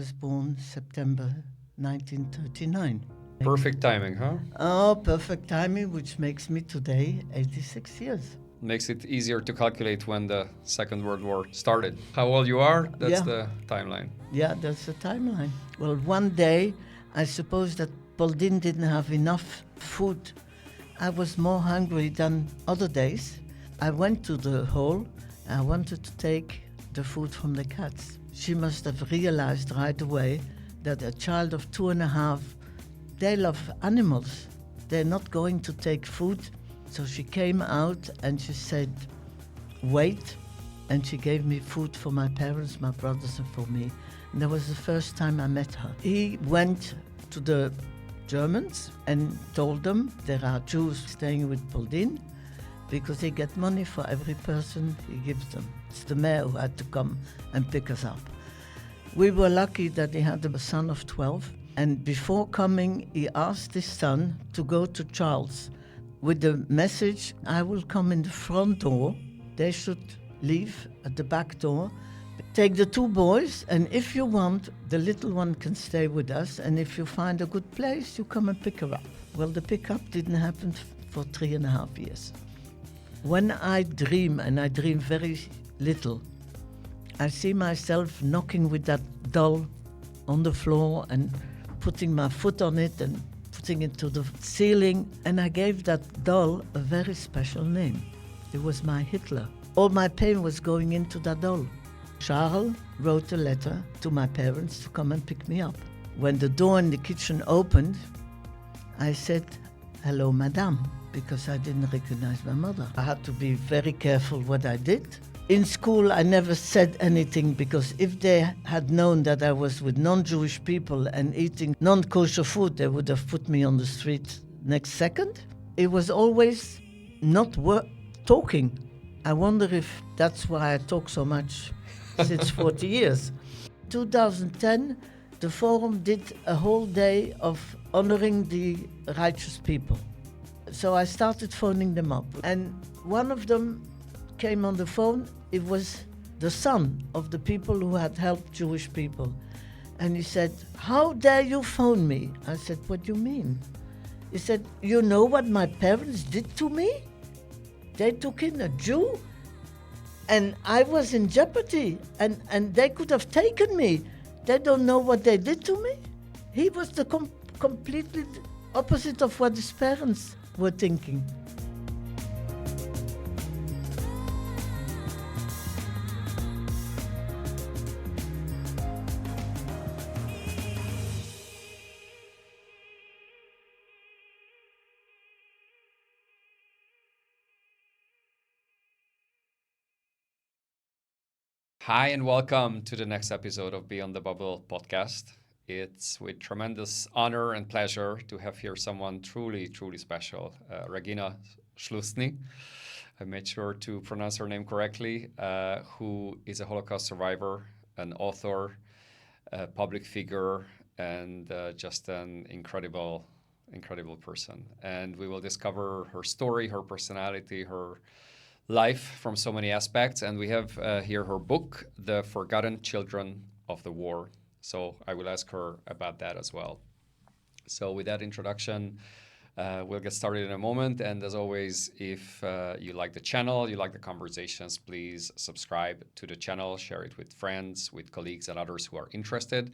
was born September 1939. Perfect timing, huh? Oh, perfect timing, which makes me today 86 years. Makes it easier to calculate when the Second World War started. How old you are, that's the timeline. Yeah, that's the timeline. Well, one day, I suppose that Poldin didn't have enough food. I was more hungry than other days. I went to the hall. I wanted to take the food from the cats. She must have realized right away that a child of 2.5, they love animals. They're not going to take food. So she came out and she said, wait. And she gave me food for my parents, my brothers, and for me. And that was the first time I met her. He went to the Germans and told them there are Jews staying with Poldin because they get money for every person he gives them. It's the mayor who had to come and pick us up. We were lucky that he had a son of 12. And before coming, he asked his son to go to Charles with the message, I will come in the front door. They should leave at the back door. Take the 2 boys, and if you want, the little one can stay with us, and if you find a good place, you come and pick her up. Well, the pickup didn't happen for 3.5 years. When I dream, and I dream very little, I see myself knocking with that doll on the floor and putting my foot on it and putting it to the ceiling, and I gave that doll a very special name. It was my Hitler. All my pain was going into that doll. Charles wrote a letter to my parents to come and pick me up. When the door in the kitchen opened, I said, hello, madame, because I didn't recognize my mother. I had to be very careful what I did. In school, I never said anything because if they had known that I was with non-Jewish people and eating non-kosher food, they would have put me on the street next second. It was always not talking. I wonder if that's why I talk so much since 40 years. 2010, the Forum did a whole day of honoring the righteous people. So I started phoning them up. And one of them came on the phone. It was the son of the people who had helped Jewish people. And he said, how dare you phone me? I said, what do you mean? He said, you know what my parents did to me? They took in a Jew, and I was in jeopardy, and they could have taken me. They don't know what they did to me. He was the completely opposite of what his parents were thinking. Hi, and welcome to the next episode of Beyond the Bubble podcast. It's with tremendous honor and pleasure to have here someone truly, truly special, Regina Sluszny. I made sure to pronounce her name correctly, who is a Holocaust survivor, an author, a public figure, and just an incredible person. And we will discover her story, her personality, her life from so many aspects. And we have here her book, The Forgotten Children of the War. So I will ask her about that as well. So with that introduction, we'll get started in a moment. And as always, if you like the channel, you like the conversations, please subscribe to the channel, share it with friends, with colleagues and others who are interested.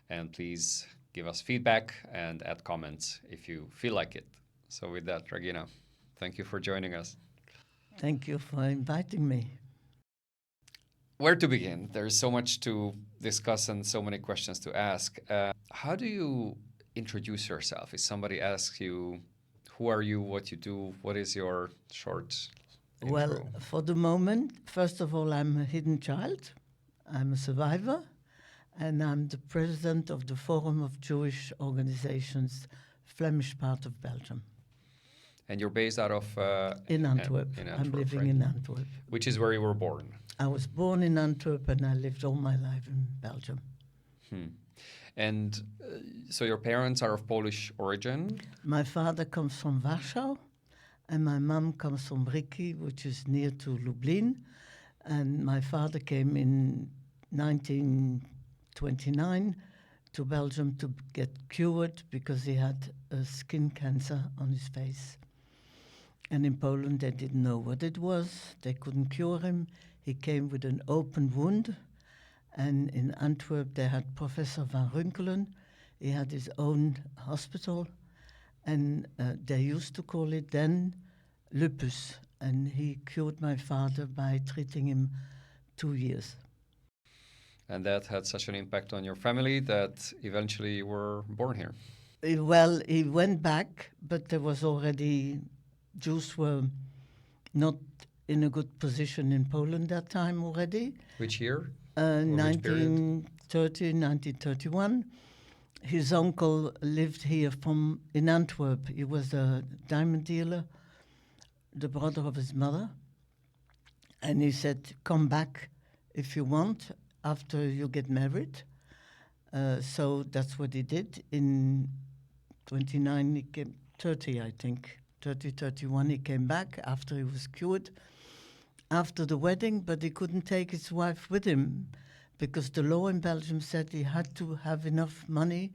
And please give us feedback and add comments if you feel like it. So with that, Regina, thank you for joining us. Thank you for inviting me. Where to begin? There's so much to discuss and so many questions to ask. How do you introduce yourself? If somebody asks you, who are you, what you do, what is your short intro? Well, for the moment, first of all, I'm a hidden child. I'm a survivor, and I'm the president of the Forum of Jewish Organizations, Flemish part of Belgium. And you're based out of... in Antwerp. I'm living right? in Antwerp. Which is where you were born. I was born in Antwerp and I lived all my life in Belgium. And so your parents are of Polish origin? My father comes from Warsaw and my mom comes from Bricki, which is near to Lublin. And my father came in 19 29 to Belgium to get cured because he had a skin cancer on his face. And in Poland, they didn't know what it was. They couldn't cure him. He came with an open wound. And in Antwerp, they had Professor van Runkelen. He had his own hospital. And they used to call it then lupus. And he cured my father by treating him 2 years. And that had such an impact on your family that eventually you were born here. Well, he went back, but there was already, Jews were not in a good position in Poland that time already. Which year? 1930, 1931. His uncle lived here in Antwerp. He was a diamond dealer, the brother of his mother. And he said, come back if you want after you get married. So that's what he did. In 29, he came, 30, I think, 30, 31, he came back after he was cured, after the wedding, but he couldn't take his wife with him because the law in Belgium said he had to have enough money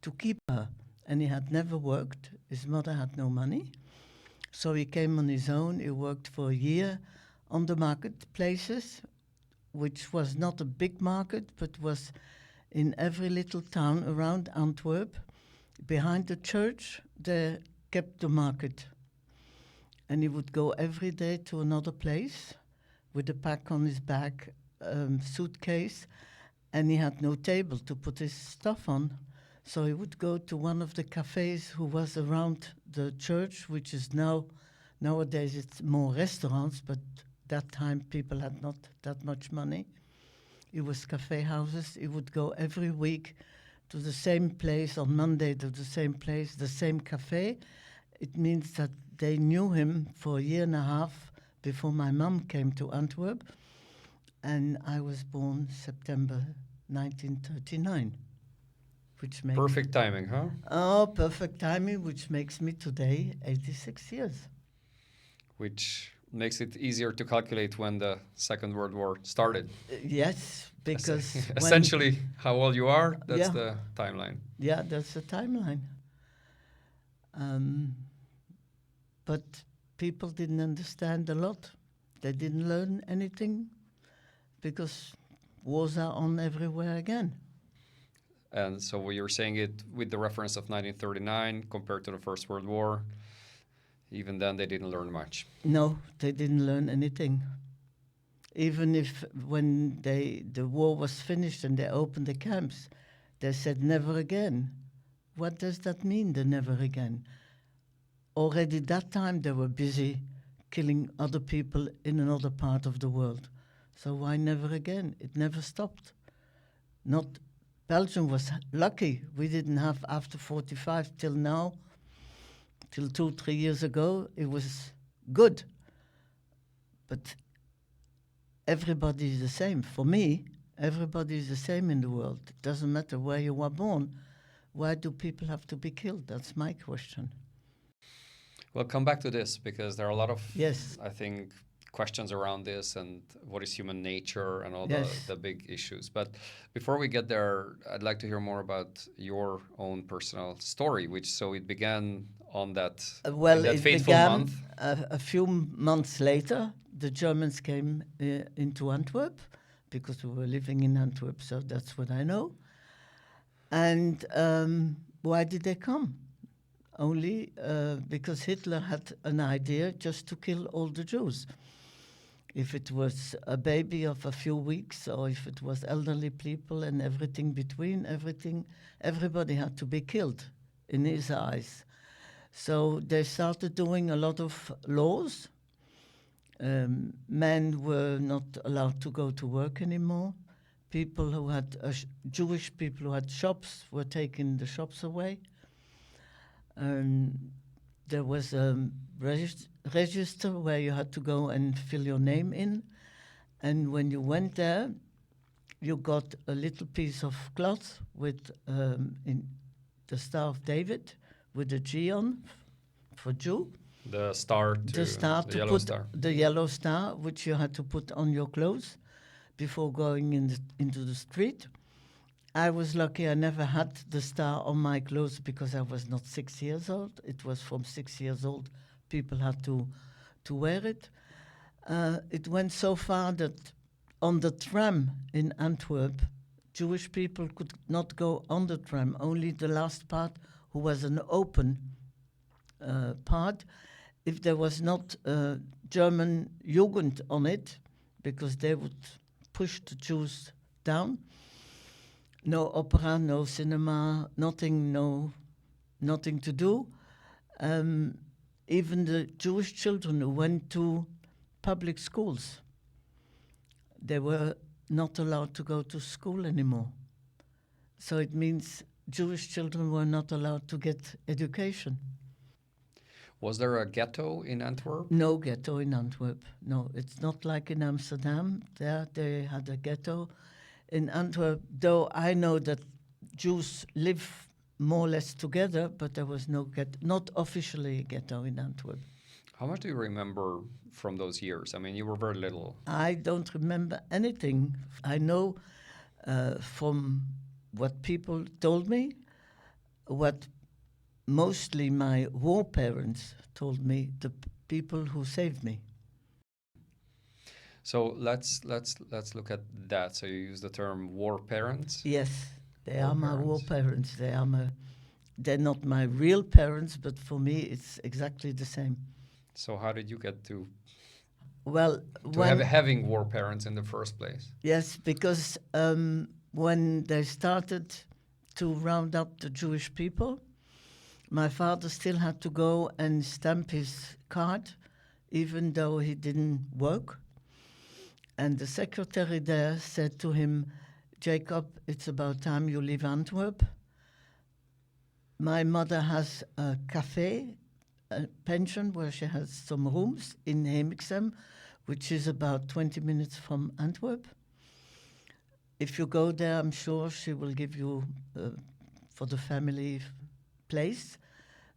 to keep her. And he had never worked. His mother had no money. So he came on his own. He worked for a year on the marketplaces, which was not a big market, but was in every little town around Antwerp. Behind the church, they kept the market. And he would go every day to another place with a pack on his back, suitcase, and he had no table to put his stuff on. So he would go to one of the cafes who was around the church, which is nowadays it's more restaurants, but that time people had not that much money. It was cafe houses. He would go every week to the same place on Monday, to the same place, the same cafe. It means that they knew him for a year and a half before my mom came to Antwerp. And I was born September 1939, which makes... Perfect timing, huh? Oh, perfect timing, which makes me today 86 years. Which makes it easier to calculate when the Second World War started. Yes, because... Essentially, how old you are, that's the timeline. Yeah, that's the timeline. But people didn't understand a lot. They didn't learn anything because wars are on everywhere again. And so you're saying it with the reference of 1939 compared to the First World War. Even then, they didn't learn much. No, they didn't learn anything. Even if when the war was finished and they opened the camps, they said never again. What does that mean, the never again? Already that time they were busy killing other people in another part of the world. So why never again? It never stopped. Not Belgium was lucky. We didn't have after 45 till now, till 2-3 years ago, it was good. But everybody is the same. For me, everybody is the same in the world. It doesn't matter where you were born. Why do people have to be killed? That's my question. We'll come back to this because there are a lot of, yes, I think, questions around this and what is human nature and all the big issues. But before we get there, I'd like to hear more about your own personal story, so it began on that, that fateful month. A few months later, the Germans came into Antwerp because we were living in Antwerp, so that's what I know. And why did they come? Only because Hitler had an idea just to kill all the Jews. If it was a baby of a few weeks or if it was elderly people and everything between, everybody had to be killed in his eyes. So they started doing a lot of laws. Men were not allowed to go to work anymore. People who had, Jewish people who had shops were taking the shops away. There was a register where you had to go and fill your name in. And when you went there, you got a little piece of cloth with in the Star of David with a G on for Jew. The star the yellow star. The yellow star, which you had to put on your clothes before going into the street. I was lucky I never had the star on my clothes because I was not 6 years old. It was from 6 years old people had to wear it. It went so far that on the tram in Antwerp, Jewish people could not go on the tram, only the last part, who was an open part, if there was not German Jugend on it, because they would push the Jews down. No opera, no cinema, nothing to do. Even the Jewish children who went to public schools, they were not allowed to go to school anymore. So it means Jewish children were not allowed to get education. Was there a ghetto in Antwerp? No ghetto in Antwerp. No, it's not like in Amsterdam. There they had a ghetto. In Antwerp, though I know that Jews live more or less together, but there was no ghetto, not officially a ghetto in Antwerp. How much do you remember from those years? I mean, you were very little. I don't remember anything. I know from what people told me, what mostly my war parents told me, the people who saved me. So let's look at that. So you use the term war parents. Yes, they War are my parents. war parents. They're not my real parents, but for me it's exactly the same. So how did you get to Well, having war parents in the first place? Yes, because when they started to round up the Jewish people, my father still had to go and stamp his card, even though he didn't work. And the secretary there said to him, Jacob, it's about time you leave Antwerp. My mother has a cafe, a pension where she has some rooms in Hemiksem, which is about 20 minutes from Antwerp. If you go there, I'm sure she will give you, for the family, place.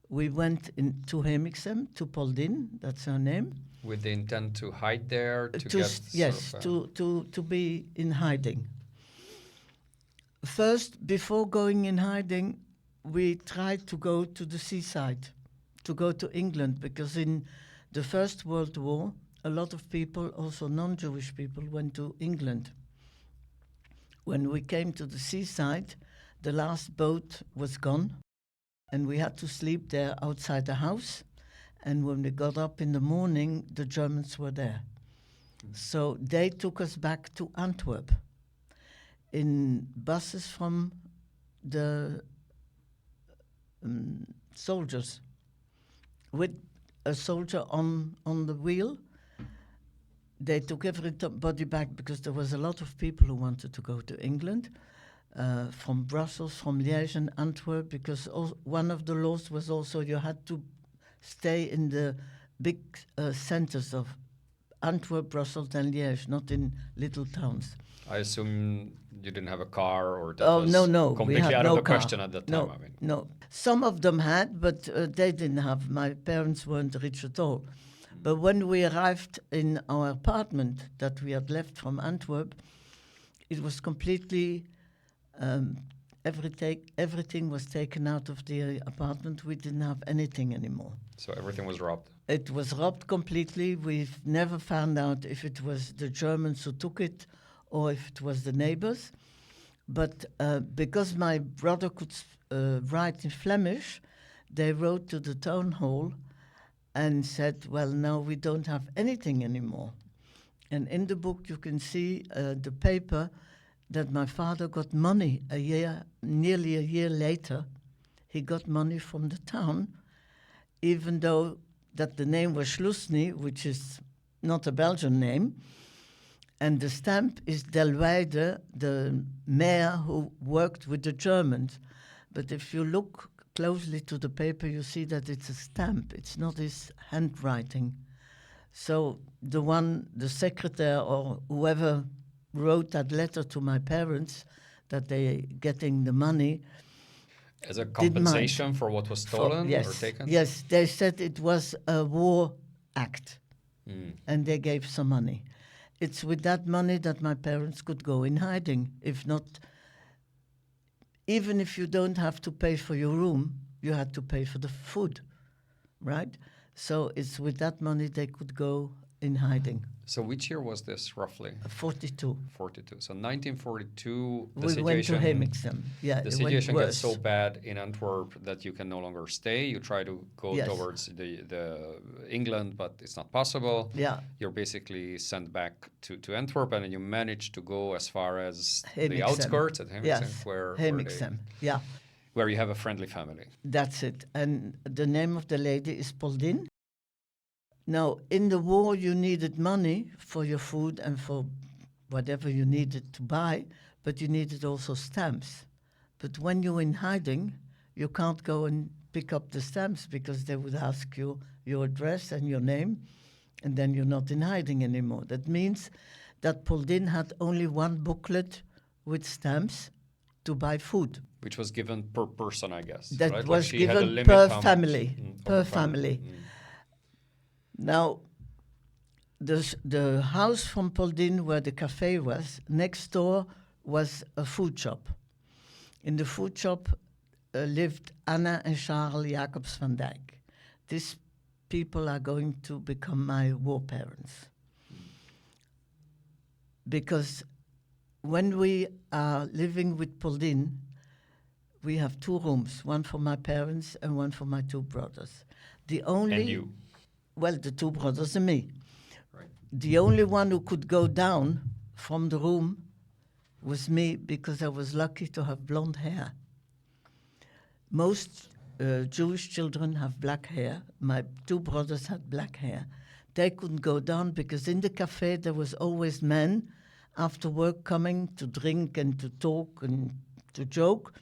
We went to Hemiksem, to Poldin, that's her name. With the intent to hide there, Yes, to be in hiding. First, before going in hiding, we tried to go to the seaside, to go to England, because in the First World War, a lot of people, also non-Jewish people, went to England. When we came to the seaside, the last boat was gone, and we had to sleep there outside the house. And when we got up in the morning, the Germans were there. So they took us back to Antwerp in buses from the soldiers, with a soldier on the wheel. They took everybody back because there was a lot of people who wanted to go to England, from Brussels, from Liège and Antwerp, because one of the laws was also you had to stay in the big centers of Antwerp, Brussels and Liège, not in little towns. I assume you didn't have a car, or that Oh, was no, we completely had out no of the car. question at that time. No, I mean, no. Some of them had, but they didn't have. My parents weren't rich at all. But when we arrived in our apartment that we had left from Antwerp, it was completely, everything was taken out of the apartment. We didn't have anything anymore. so everything was robbed. It was robbed completely. We've never found out if it was the Germans who took it or if it was the neighbors. But because my brother could write in Flemish, they wrote to the town hall and said, well, now we don't have anything anymore. And in the book you can see the paper that my father got money nearly a year later. He got money from the town, even though that the name was Sluszny, which is not a Belgian name. And the stamp is Delweide, the mayor who worked with the Germans. But if you look closely to the paper, you see that it's a stamp. It's not his handwriting. So the secretary or whoever wrote that letter to my parents that they getting the money. As a compensation for what was stolen or taken? Yes, they said it was a war act. And they gave some money. It's with that money that my parents could go in hiding. If not, even if you don't have to pay for your room, you had to pay for the food, right? So it's with that money they could go in hiding. So which year was this roughly? 42. 42. So 1942, the We went to situation, Hemiksem. Yeah, the it went situation gets so worse. bad in Antwerp that you can no longer stay. You try to go Yes. towards the England, but it's not possible. Yeah, You're basically sent back to Antwerp, and you manage to go as far as the Hemiksem. outskirts at Hemiksem, Yes, where Hemiksem. Yeah, you have a friendly family. that's it. And the name of the lady is Pauline. Now, in the war, you needed money for your food and for whatever you needed to buy, but you needed also stamps. But when you're in hiding, you can't go and pick up the stamps because they would ask you your address and your name, and then you're not in hiding anymore. That means that Pauline had only one booklet with stamps to buy food. Which was given per person, I guess. That right? was She had a given limit per how much- family. Per per family. Mm. Now, the house from Pauline where the cafe was, next door was a food shop. In the food shop lived Anna and Charles Jacobs van Dijk. These people are going to become my war parents. Because when we are living with Pauline, we have 2 rooms, one for my parents and one for my 2 brothers. The only And you. Well, the 2 brothers and me. Right. The only one who could go down from the room was me because I was lucky to have blonde hair. Most Jewish children have black hair. My 2 brothers had black hair. They couldn't go down because in the cafe there was always men after work coming to drink and to talk and to joke.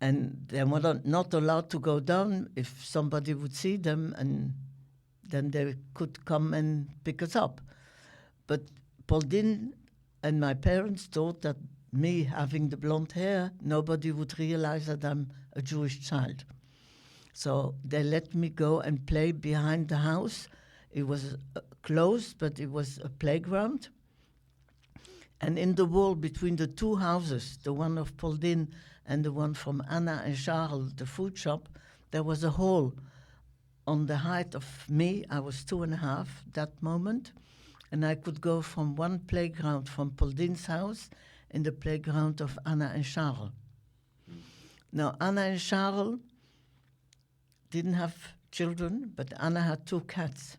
And they were not allowed to go down if somebody would see them, and then they could come and pick us up. But Pauline and my parents thought that me having the blonde hair, nobody would realize that I'm a Jewish child. So they let me go and play behind the house. It was closed, but it was a playground. And in the wall between the 2 houses, the one of Pauline and the one from Anna and Charles, the food shop, there was a hole on the height of me. I was 2.5 that moment, and I could go from one playground from Pauline's house in the playground of Anna and Charles. Now, Anna and Charles didn't have children, but Anna had 2 cats.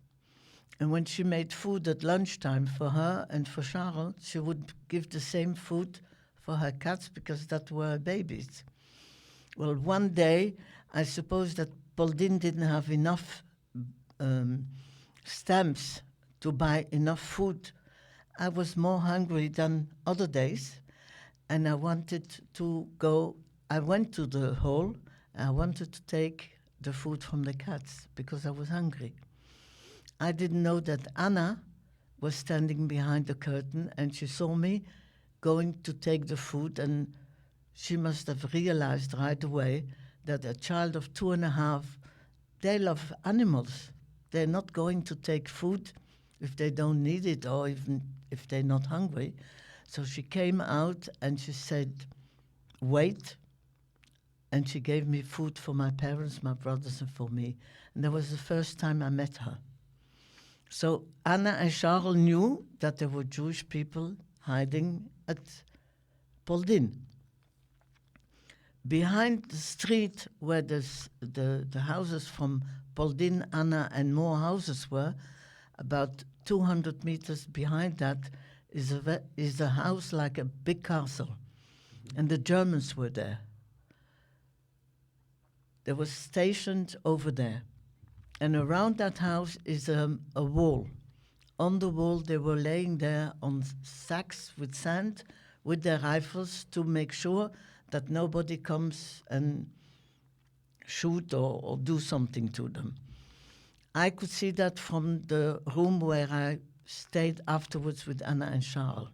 And when she made food at lunchtime for her and for Charles, she would give the same food for her cats because that were babies. Well, one day, I suppose that Pauline didn't have enough stamps to buy enough food. I was more hungry than other days, and I wanted to go. I went to the hall. I wanted to take the food from the cats because I was hungry. I didn't know that Anna was standing behind the curtain, and she saw me going to take the food, and she must have realized right away that a child of 2.5, they love animals. They're not going to take food if they don't need it or even if they're not hungry. So she came out and she said, wait. And she gave me food for my parents, my brothers, and for me. And that was the first time I met her. So Anna and Charles knew that there were Jewish people hiding at Pauline. Behind the street where the houses from Pauline, Anna, and more houses were, about 200 meters behind that is a house like a big castle. And the Germans were there. They were stationed over there. And around that house is a wall. On the wall, they were laying there on sacks with sand with their rifles to make sure that nobody comes and shoot or do something to them. I could see that from the room where I stayed afterwards with Anna and Charles.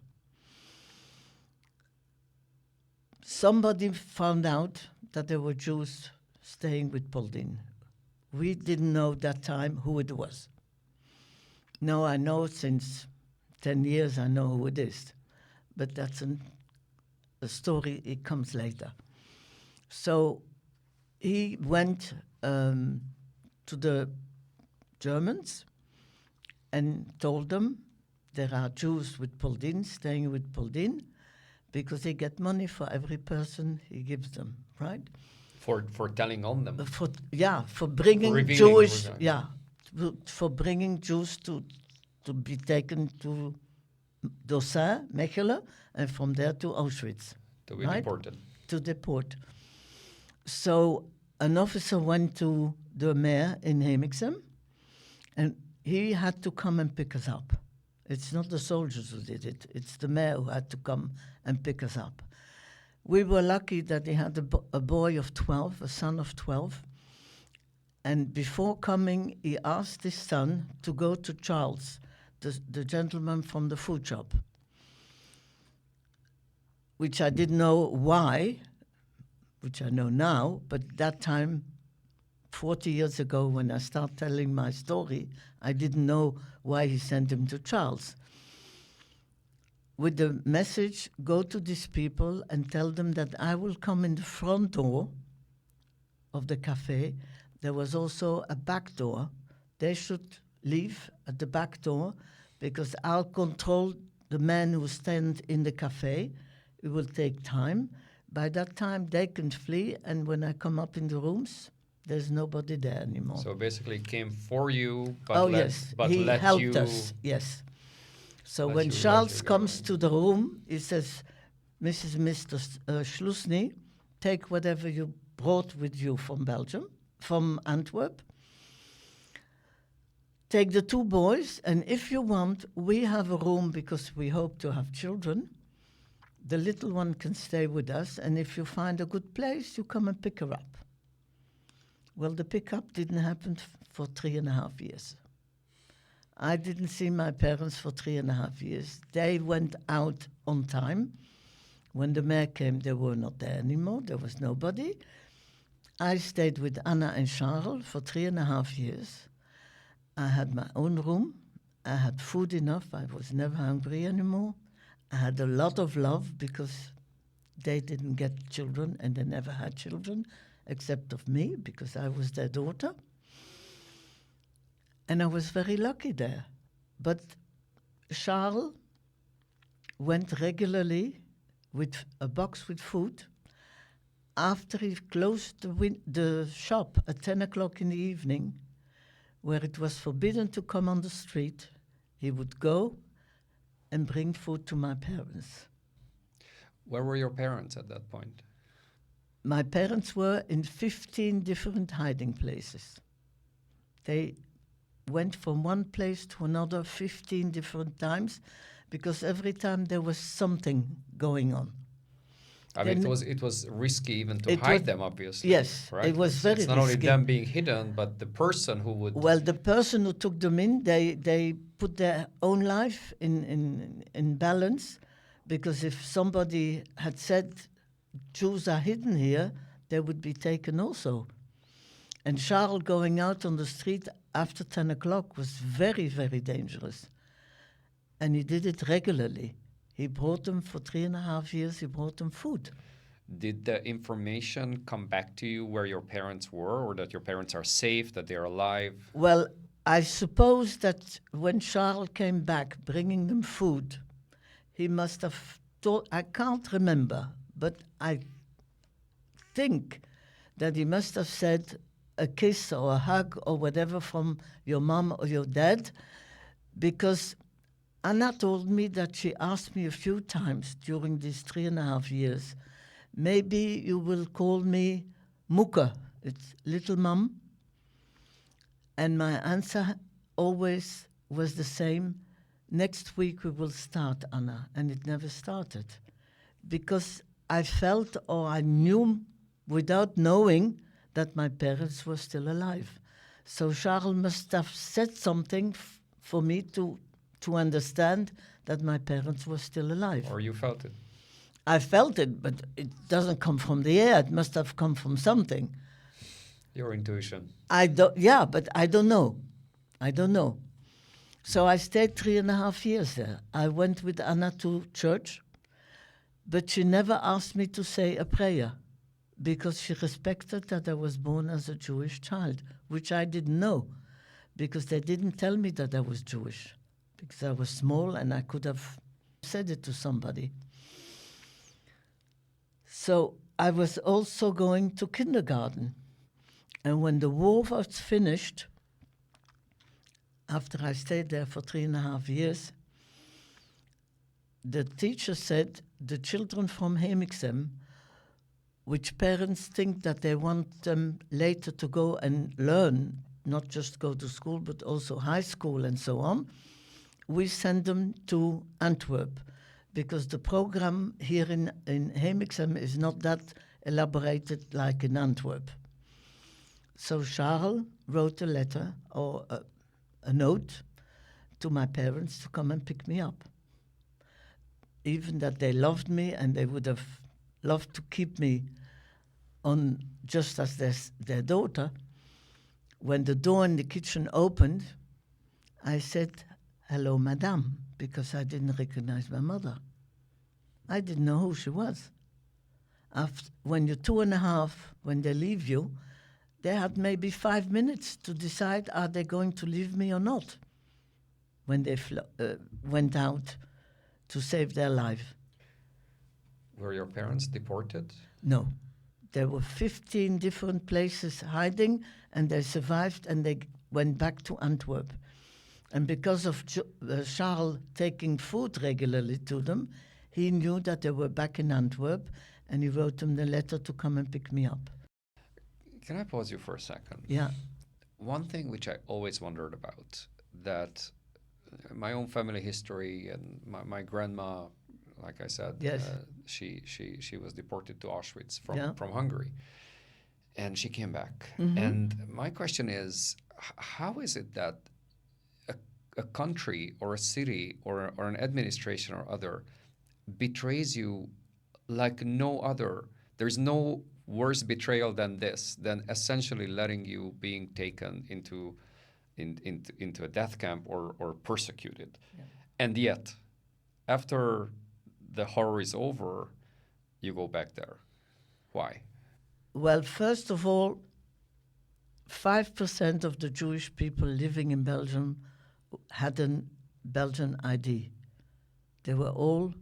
Somebody found out that there were Jews staying with Pauline. We didn't know that time who it was. Now I know since 10 years I know who it is, but that's a story, it comes later. So he went to the Germans and told them there are Jews with Poldin staying with Poldin because they get money for every person he gives them, right? For telling on them. For bringing revealing, Jewish, revealing. for bringing Jews to be taken to Dossin, Mechelen, and from there to Auschwitz. To be right? deported. To deport. So an officer went to the mayor in Hemiksem, and he had to come and pick us up. It's not the soldiers who did it. It's the mayor who had to come and pick us up. We were lucky that he had a boy of 12, a son of 12. And before coming, he asked his son to go to Charles, the gentleman from the food shop, which I didn't know why, which I know now, but that time, 40 years ago, when I started telling my story, I didn't know why he sent him to Charles. With the message, go to these people and tell them that I will come in the front door of the cafe. There was also a back door. They should leave at the back door because I'll control the men who stand in the cafe. It will take time. By that time, they can flee, and when I come up in the rooms, there's nobody there anymore. So basically came for you, but he let helped you... us, yes. So let when you Charles go comes in. to the room, he says, Mrs. and Mr. Sluszny, take whatever you brought with you from Belgium, from Antwerp. Take the two boys, and if you want, we have a room because we hope to have children. The little one can stay with us, and if you find a good place, you come and pick her up. Well, the pickup didn't happen for 3.5 years. I didn't see my parents for 3.5 years. They went out on time. When the mayor came, they were not there anymore. There was nobody. I stayed with Anna and Charles for 3.5 years. I had my own room. I had food enough. I was never hungry anymore. I had a lot of love because they didn't get children and they never had children except of me because I was their daughter. And I was very lucky there. But Charles went regularly with a box with food. After he closed the shop at 10 o'clock in the evening, where it was forbidden to come on the street, he would go and bring food to my parents. Where were your parents at that point? My parents were in 15 different hiding places. They went from one place to another 15 different times because every time there was something going on. I mean, it was risky even to hide them, obviously. Yes, right? it was very risky. It's not only them being hidden, but the person who would... Well, the person who took them in, they put their own life in balance, because if somebody had said Jews are hidden here, they would be taken also. And Charles going out on the street after 10 o'clock was very, very dangerous. And he did it regularly. He brought them for 3.5 years, he brought them food. Did the information come back to you where your parents were, or that your parents are safe, that they're alive? Well, I suppose that when Charles came back bringing them food, he must have told, I can't remember, but I think that he must have said a kiss or a hug or whatever from your mom or your dad, because Anna told me that she asked me a few times during these 3.5 years, maybe you will call me Moeke, it's little mom. And my answer always was the same, next week we will start, Anna, and it never started. Because I felt or I knew without knowing that my parents were still alive. So Charles must have said something for me to understand that my parents were still alive. Or you felt it? I felt it, but it doesn't come from the air. It must have come from something. Your intuition. Yeah, but I don't know. I don't know. So I stayed 3.5 years there. I went with Anna to church, but she never asked me to say a prayer because she respected that I was born as a Jewish child, which I didn't know, because they didn't tell me that I was Jewish, because I was small and I could have said it to somebody. So I was also going to kindergarten. And when the war was finished, after I stayed there for 3.5 years, the teacher said the children from Hemiksem, which parents think that they want them later to go and learn, not just go to school, but also high school and so on, we send them to Antwerp, because the program here in Hemiksem is not that elaborated like in Antwerp. So Charles wrote a letter or a note to my parents to come and pick me up. Even that they loved me and they would have loved to keep me on just as their daughter. When the door in the kitchen opened, I said, "Hello, madame," because I didn't recognize my mother. I didn't know who she was. When you're 2.5, when they leave you, they had maybe 5 minutes to decide, are they going to leave me or not, when they went out to save their life. Were your parents deported? No. There were 15 different places hiding, and they survived, and they went back to Antwerp. And because of Charles taking food regularly to them, he knew that they were back in Antwerp, and he wrote them the letter to come and pick me up. Can I pause you for a second? Yeah. One thing which I always wondered about, that my own family history and my grandma, like I said, yes. She was deported to Auschwitz from Hungary, and she came back. Mm-hmm. And my question is, how is it that a country or a city or an administration or other betrays you like no other? There's no worse betrayal than this, than essentially letting you being taken into a death camp or persecuted. Yeah. And yet, after the horror is over, you go back there. Why? Well, first of all, 5% of the Jewish people living in Belgium had a Belgian ID. They were all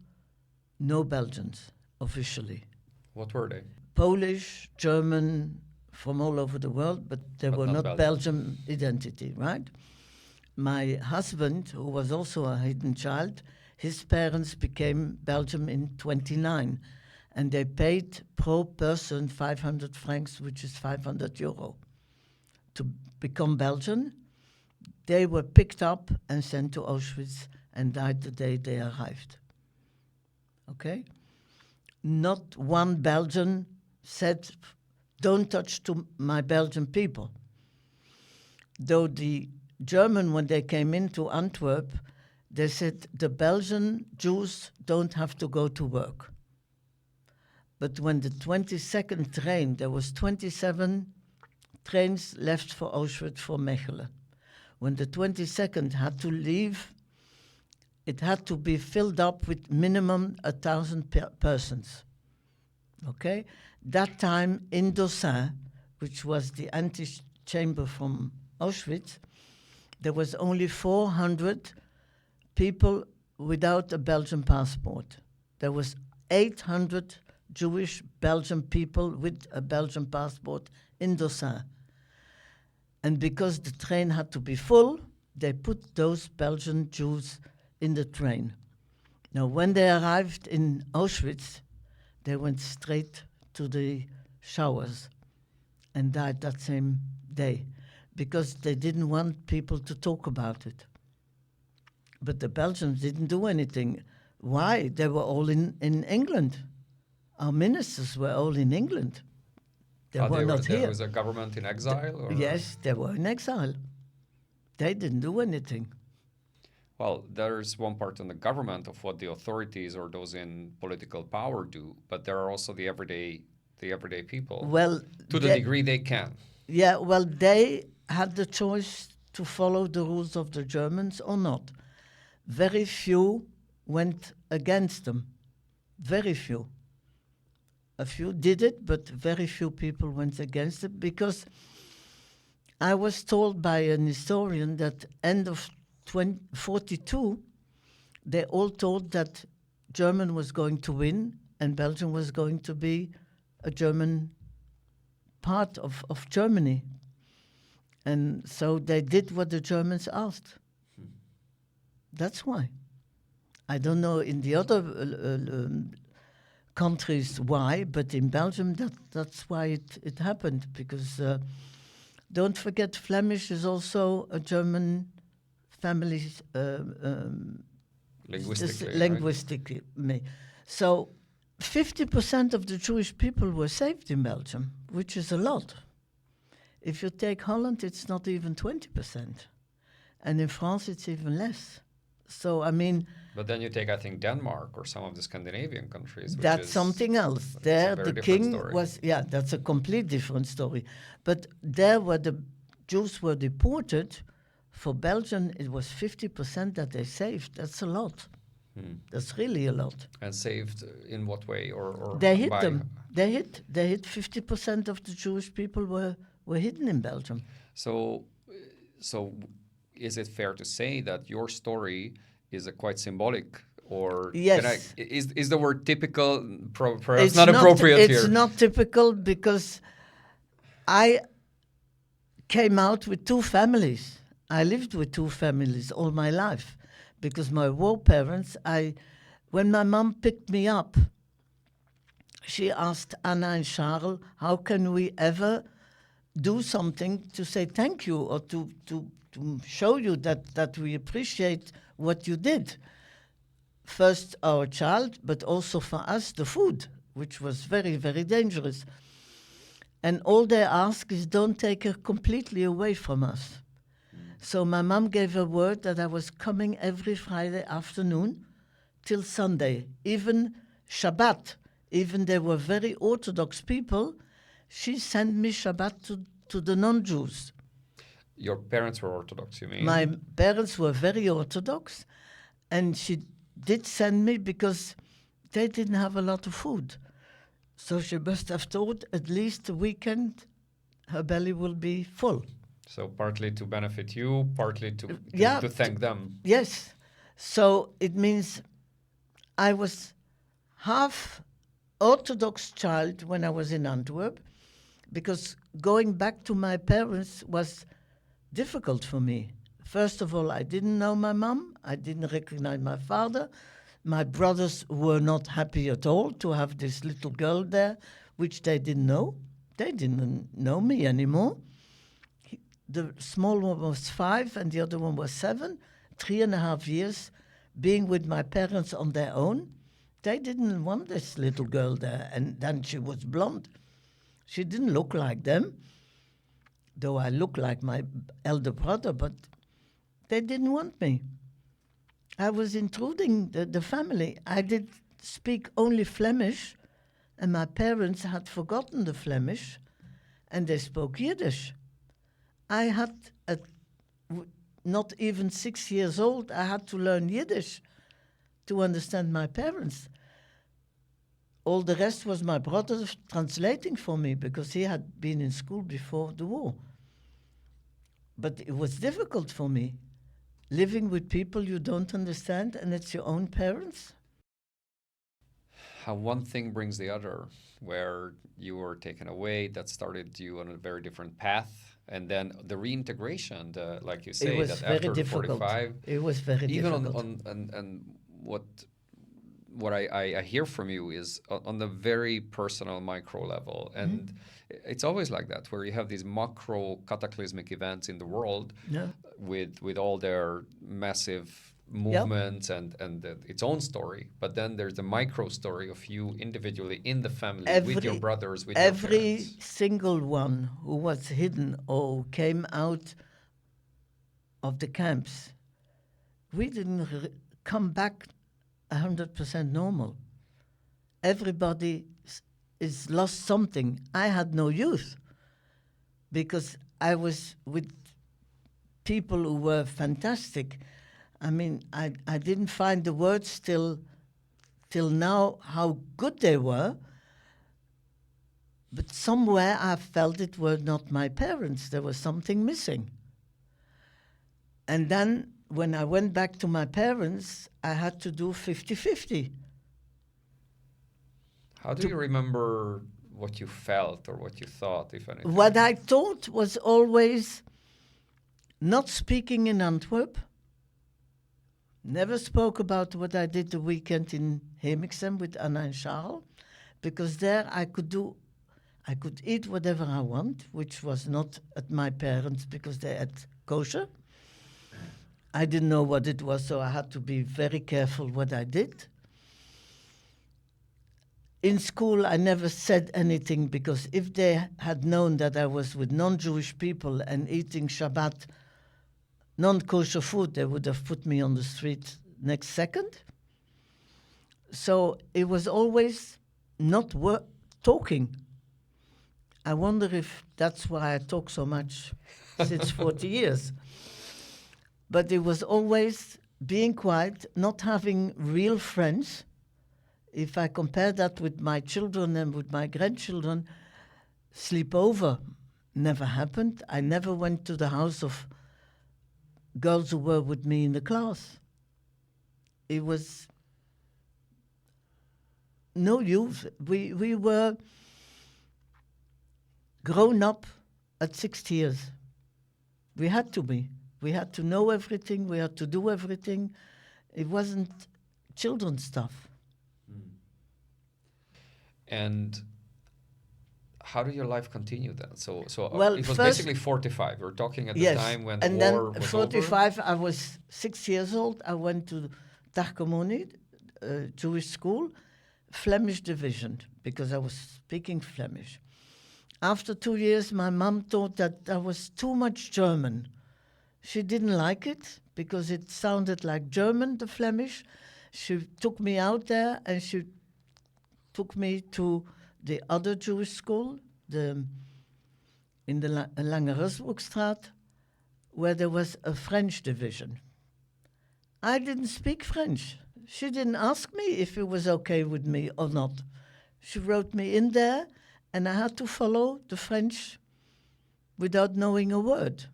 no Belgians, officially. What were they? Polish, German, from all over the world, but they were not Belgian identity, right? My husband, who was also a hidden child, his parents became Belgian in 1929, and they paid per person 500 francs, which is 500 euro, to become Belgian. They were picked up and sent to Auschwitz and died the day they arrived. Okay? Not one Belgian said, "Don't touch to my Belgian people." Though the German, when they came into Antwerp, they said the Belgian Jews don't have to go to work. But when the 22nd train, there was 27 trains left for Auschwitz for Mechelen. When the 22nd had to leave, it had to be filled up with minimum 1,000 persons. Okay? That time in Dossin, which was the antechamber from Auschwitz, there was only 400 people without a Belgian passport. There was 800 Jewish Belgian people with a Belgian passport in Dossin. And because the train had to be full, they put those Belgian Jews in the train. Now, when they arrived in Auschwitz, they went straight to the showers and died that same day, because they didn't want people to talk about it. But the Belgians didn't do anything. Why? They were all in England. Our ministers were all in England. They were not here. There was a government in exile? Yes, they were in exile. They didn't do anything. Well, there's one part in the government of what the authorities or those in political power do, but there are also the everyday people. Well, to the degree they can. Yeah, well, they had the choice to follow the rules of the Germans or not. Very few went against them. Very few. A few did it, but very few people went against it, because I was told by an historian that end of 1942, they all thought that German was going to win and Belgium was going to be a German part of Germany. And so they did what the Germans asked. That's why. I don't know in the other countries why, but in Belgium that's why it happened, because don't forget Flemish is also a German family linguistically. Right? So 50% of the Jewish people were saved in Belgium, which is a lot. If you take Holland, it's not even 20%. And in France, it's even less. So, I mean... But then you take, I think, Denmark or some of the Scandinavian countries. That's something else. There, the king story. was... Yeah, that's a complete different story. But there, where the Jews were deported, for Belgium, it was 50% that they saved. That's a lot. That's really a lot. And saved in what way? Or they hid them. They hid 50% of the Jewish people were hidden in Belgium. So is it fair to say that your story is a quite symbolic, or yes. Is the word typical perhaps not appropriate here? It's not typical, because I came out with two families. I lived with two families all my life, because my war parents, when my mom picked me up, she asked Anna and Charles, how can we ever do something to say thank you, or to show you that we appreciate what you did. First our child, but also for us the food, which was very, very dangerous. And all they ask is don't take her completely away from us. So my mom gave a word that I was coming every Friday afternoon till Sunday, even Shabbat. Even they were very Orthodox people, she sent me Shabbat to the non-Jews. Your parents were Orthodox, you mean? My parents were very Orthodox, and she did send me because they didn't have a lot of food. So she must have thought at least a weekend her belly will be full. So partly to benefit you, partly to thank them. Yes. So it means I was half Orthodox child when I was in Antwerp, because going back to my parents was difficult for me. First of all, I didn't know my mom. I didn't recognize my father. My brothers were not happy at all to have this little girl there, which they didn't know. They didn't know me anymore. The small one was 5 and the other one was 7, 3.5 years being with my parents on their own. They didn't want this little girl there. And then she was blonde. She didn't look like them, though I look like my elder brother, but they didn't want me. I was intruding the family. I did speak only Flemish, and my parents had forgotten the Flemish, and they spoke Yiddish. I had, not even 6 years old, I had to learn Yiddish to understand my parents. All the rest was my brother translating for me, because he had been in school before the war. But it was difficult for me, living with people you don't understand, and it's your own parents. How one thing brings the other, where you were taken away, that started you on a very different path. And then the reintegration, like you say, that after the 45, it was very even difficult. And what I hear from you is on the very personal micro level, and it's always like that, where you have these macro cataclysmic events in the world, with all their massive movements and its own story, but then there's the micro story of you individually in the family, with your brothers, with your parents. Every single one who was hidden or came out of the camps, we didn't come back 100% normal. Everybody is lost something. I had no youth, because I was with people who were fantastic. I mean, I didn't find the words till now how good they were. But somewhere I felt it were not my parents. There was something missing. And then when I went back to my parents, I had to do 50-50. How do you remember what you felt or what you thought, if anything? What I thought was always not speaking in Antwerp. Never spoke about what I did the weekend in Hemiksem with Anna and Charles, because there I could eat whatever I want, which was not at my parents because they had kosher. I didn't know what it was, so I had to be very careful what I did. In school, I never said anything, because if they had known that I was with non-Jewish people and eating Shabbat non-kosher food, they would have put me on the street next second. So it was always not talking. I wonder if that's why I talk so much since 40 years. But it was always being quiet, not having real friends. If I compare that with my children and with my grandchildren, sleepover never happened. I never went to the house of girls who were with me in the class. It was no use. We were grown up at 6 years. We had to be. We had to know everything. We had to do everything. It wasn't children's stuff. And how did your life continue then? So well, it was first, basically 45. We're talking at yes, the time when and the war then was 45, over. I was 6 years old. I went to Tarkomoni, Jewish school, Flemish division, because I was speaking Flemish. After 2 years, my mom thought that I was too much German. She didn't like it because it sounded like German, the Flemish. She took me out there and she took me to the other Jewish school, in the Lange-Rusbroekstraat, where there was a French division. I didn't speak French. She didn't ask me if it was okay with me or not. She wrote me in there, and I had to follow the French without knowing a word.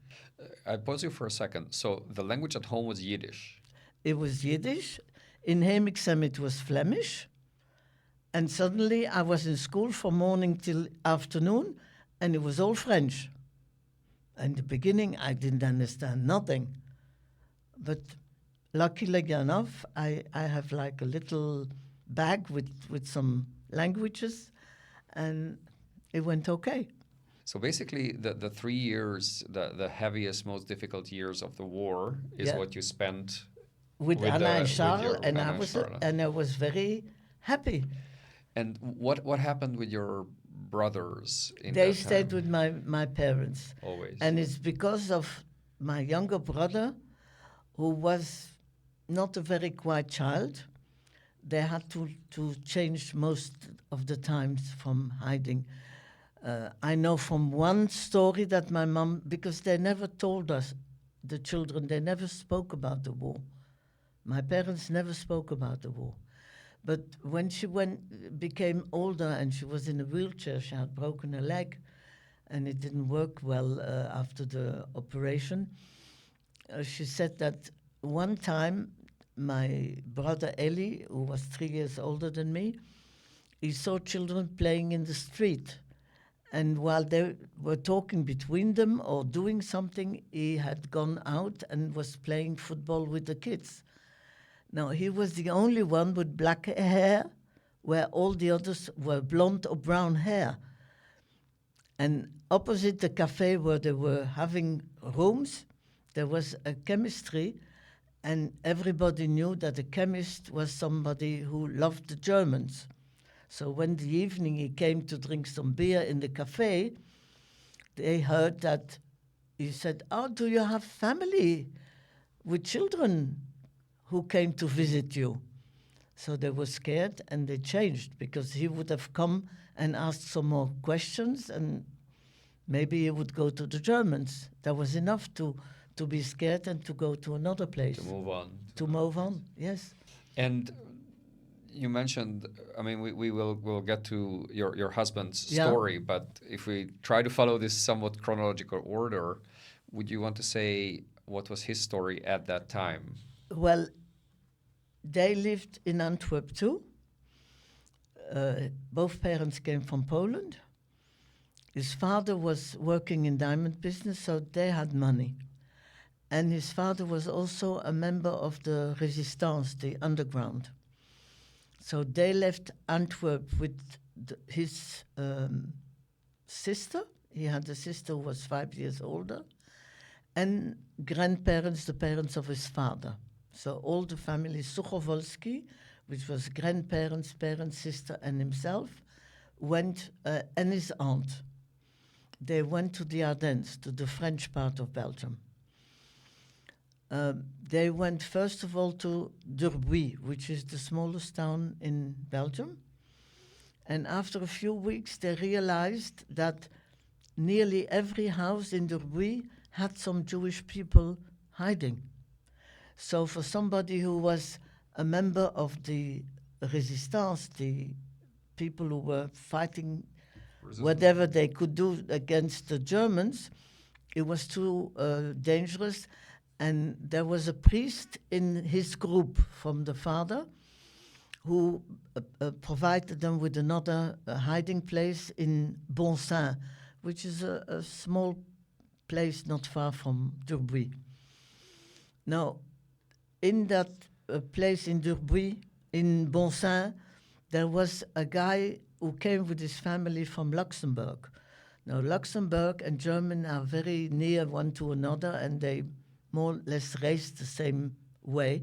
I pause you for a second. So the language at home was Yiddish. It was Yiddish. In Hemiksem it was Flemish. And suddenly I was in school from morning till afternoon, and it was all French. In the beginning, I didn't understand nothing. But luckily enough, I have like a little bag with some languages, and it went okay. So basically, the 3 years, the heaviest, most difficult years of the war is what you spent with Anna and Charles, Charles. And I was very happy. And what happened with your brothers in They that stayed time? with my parents. Always. And it's because of my younger brother, who was not a very quiet child. They had to change most of the times from hiding. I know from one story that my mom, because they never told us, the children, they never spoke about the war. My parents never spoke about the war. But when she became older and she was in a wheelchair, she had broken her leg, and it didn't work well after the operation. She said that one time my brother Eli, who was 3 years older than me, he saw children playing in the street. And while they were talking between them or doing something, he had gone out and was playing football with the kids. Now, he was the only one with black hair, where all the others were blonde or brown hair. And opposite the cafe where they were having rooms, there was a chemistry, and everybody knew that the chemist was somebody who loved the Germans. So when the evening he came to drink some beer in the cafe, they heard that he said, "Oh, do you have family with children who came to visit you?" So they were scared and they changed, because he would have come and asked some more questions, and maybe he would go to the Germans. That was enough to be scared and to go to another place. To move on. To move on, yes. And You mentioned, I mean, we'll get to your husband's Yeah. story, but if we try to follow this somewhat chronological order, would you want to say what was his story at that time? Well, they lived in Antwerp too. Both parents came from Poland. His father was working in diamond business, so they had money. And his father was also a member of the Resistance, the underground. So they left Antwerp with his sister. He had a sister who was 5 years older, and grandparents, the parents of his father. So all the family Suchowolski, which was grandparents, parents, sister, and himself, went, and his aunt. They went to the Ardennes, to the French part of Belgium. They went first of all to Durbuy, which is the smallest town in Belgium. And after a few weeks, they realized that nearly every house in Durbuy had some Jewish people hiding. So for somebody who was a member of the Resistance, the people who were fighting whatever they could do against the Germans, it was too dangerous. And there was a priest in his group from the father who provided them with another hiding place in Bonsin, which is a small place not far from Durbuy. Now, in that place in Durbuy, in Bonsin, there was a guy who came with his family from Luxembourg. Now, Luxembourg and Germany are very near one to another, and they more or less raised the same way.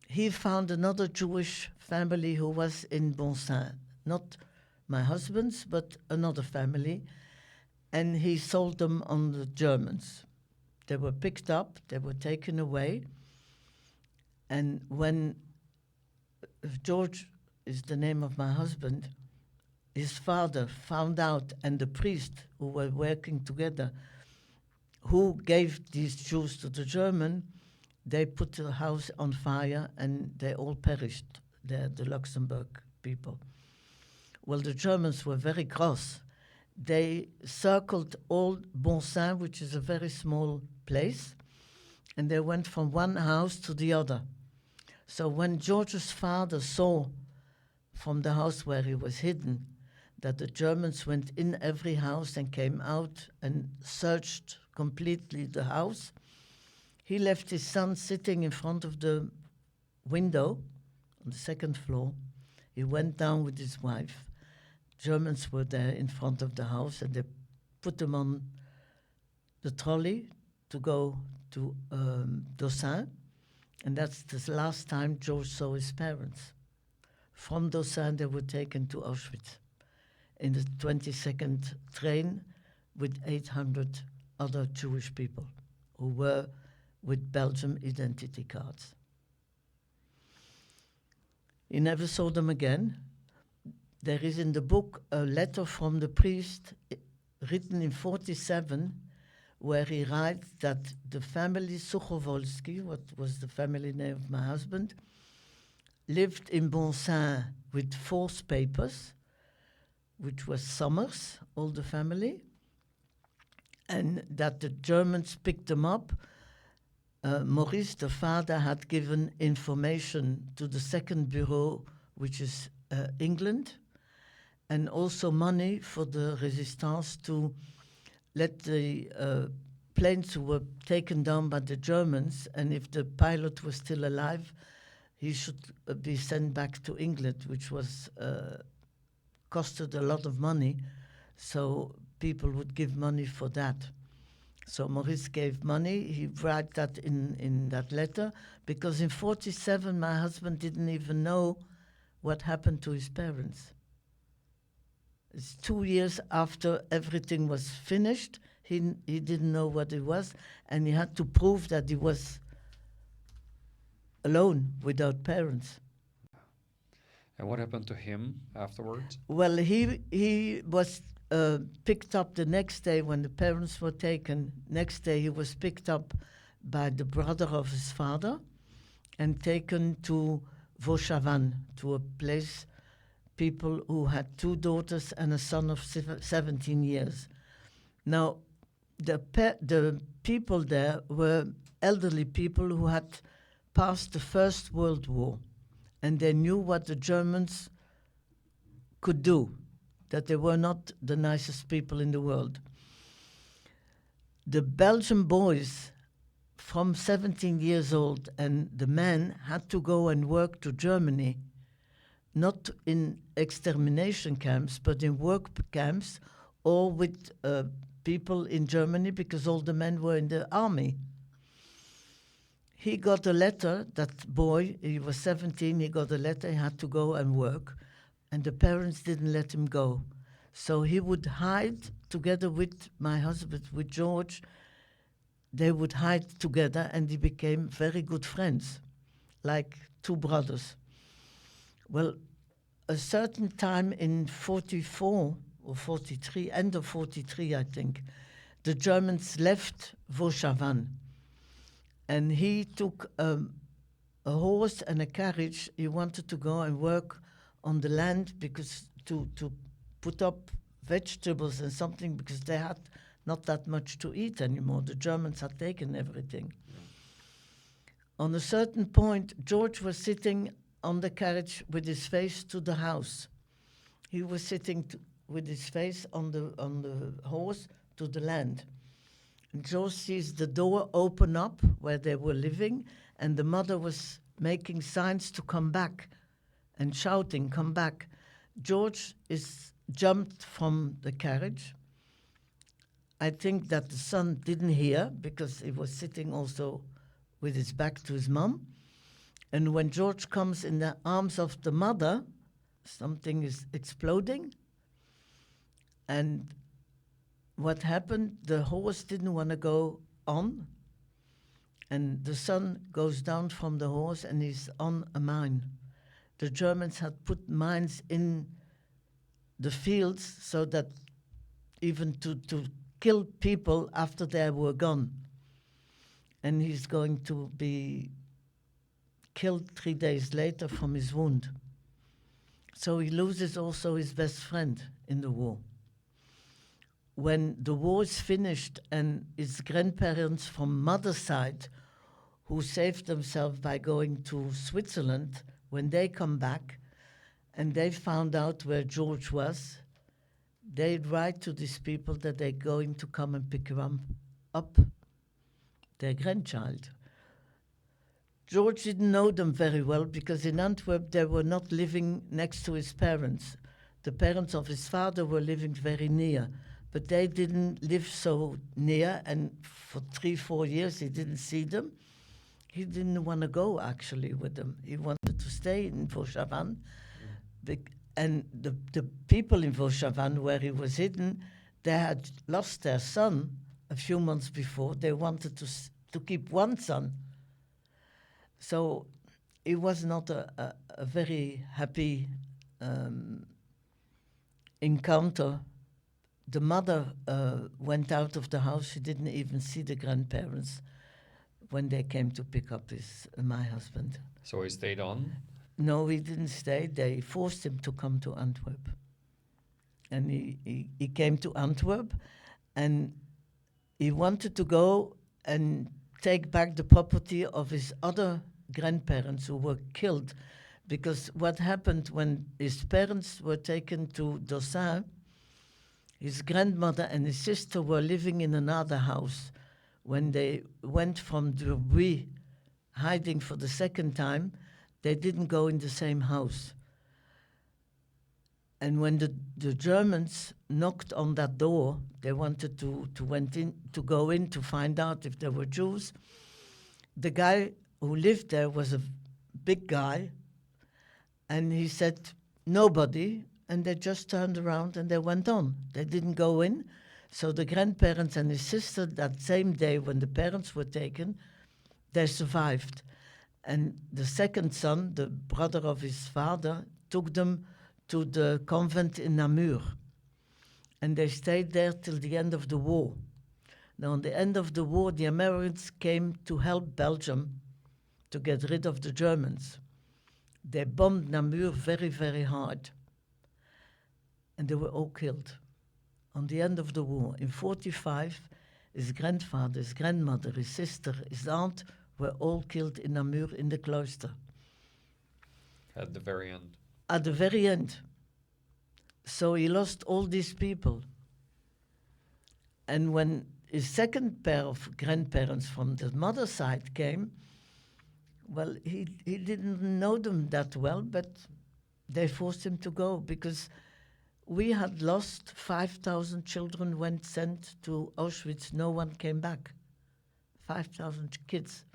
He found another Jewish family who was in Bonsin, not my husband's, but another family, and he sold them on the Germans. They were picked up, they were taken away, and when George is the name of my husband, his father found out, and the priest who were working together, who gave these Jews to the German, they put the house on fire and they all perished, the Luxembourg people. Well, the Germans were very cross. They circled all Bonsin, which is a very small place, and they went from one house to the other. So when George's father saw from the house where he was hidden that the Germans went in every house and came out and searched completely the house, he left his son sitting in front of the window on the second floor. He went down with his wife. Germans were there in front of the house, and they put them on the trolley to go to Dossin, and that's the last time George saw his parents. From Dossin, they were taken to Auschwitz in the 22nd train with 800 other Jewish people who were with Belgium identity cards. He never saw them again. There is in the book a letter from the priest written in 1947 where he writes that the family Suchowolski, what was the family name of my husband, lived in Bonsin with false papers, which was Summers, all the family, and that the Germans picked them up. Maurice, the father, had given information to the second bureau, which is England, and also money for the Resistance to let the planes who were taken down by the Germans, and if the pilot was still alive, he should be sent back to England, which was costed a lot of money, so people would give money for that. So Maurice gave money. He wrote that in that letter, because in 1947 my husband didn't even know what happened to his parents. It's 2 years after everything was finished. He didn't know what it was, and he had to prove that he was alone without parents. And what happened to him afterwards? Well, he was picked up the next day when the parents were taken. Next day he was picked up by the brother of his father and taken to Voshavan, to a place, people who had 2 daughters and a son of 17 years. Now, the people there were elderly people who had passed the First World War, and they knew what the Germans could do, that they were not the nicest people in the world. The Belgian boys from 17 years old and the men had to go and work to Germany, not in extermination camps, but in work camps or with people in Germany, because all the men were in the army. He got a letter, that boy, he was 17, he got a letter, he had to go and work, and the parents didn't let him go. So he would hide together with my husband, with George. They would hide together, and they became very good friends, like 2 brothers. Well, a certain time in 44 or 43, end of 43, I think, the Germans left Voshavan, and he took a horse and a carriage. He wanted to go and work on the land because to put up vegetables and something, because they had not that much to eat anymore. The Germans had taken everything. Yeah. On a certain point, George was sitting on the carriage with his face to the house. He was sitting with his face on the horse to the land. And George sees the door open up where they were living, and the mother was making signs to come back and shouting, "Come back." George jumped from the carriage. I think that the son didn't hear because he was sitting also with his back to his mom. And when George comes in the arms of the mother, something is exploding. And what happened, the horse didn't want to go on. And the son goes down from the horse and he's on a mine. The Germans had put mines in the fields so that even to kill people after they were gone. And he's going to be killed 3 days later from his wound. So he loses also his best friend in the war. When the war is finished and his grandparents from mother's side, who saved themselves by going to Switzerland, when they come back and they found out where George was, they write to these people that they're going to come and pick him up, their grandchild. George didn't know them very well because in Antwerp they were not living next to his parents. The parents of his father were living very near, but they didn't live so near, and for 3-4 years he didn't see them. He didn't want to go actually with them. He wanted to stay in Voshavan. And the people in Voshavan, where he was hidden, they had lost their son a few months before. They wanted to keep one son. So it was not a very happy encounter. The mother went out of the house. She didn't even see the grandparents when they came to pick up my husband. So he stayed on? No, he didn't stay. They forced him to come to Antwerp. And he came to Antwerp, and he wanted to go and take back the property of his other grandparents who were killed. Because what happened when his parents were taken to Dossin, his grandmother and his sister were living in another house. When they went from Derby, hiding for the second time, they didn't go in the same house. And when the Germans knocked on that door, they wanted to go in to find out if there were Jews. The guy who lived there was a big guy, and he said, "Nobody," and they just turned around and they went on. They didn't go in. So the grandparents and his sister, that same day when the parents were taken, they survived. And the second son, the brother of his father, took them to the convent in Namur. And they stayed there till the end of the war. Now, at the end of the war, the Americans came to help Belgium to get rid of the Germans. They bombed Namur very, very hard. And they were all killed. On the end of the war, in 1945, his grandfather, his grandmother, his sister, his aunt were all killed in Namur in the cloister. At the very end. At the very end. So he lost all these people. And when his second pair of grandparents from the mother side came, well, he didn't know them that well, but they forced him to go because we had lost 5,000 children went sent to Auschwitz. No one came back. 5,000 kids.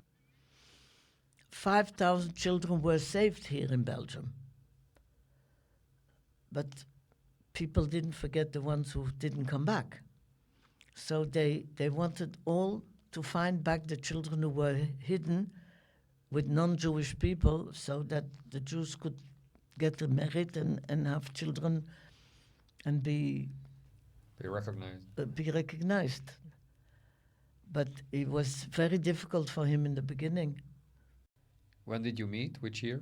5,000 children were saved here in Belgium. But people didn't forget the ones who didn't come back. So they wanted all to find back the children who were hidden with non-Jewish people so that the Jews could get married and have children and be recognized. But it was very difficult for him in the beginning. When did you meet? Which year?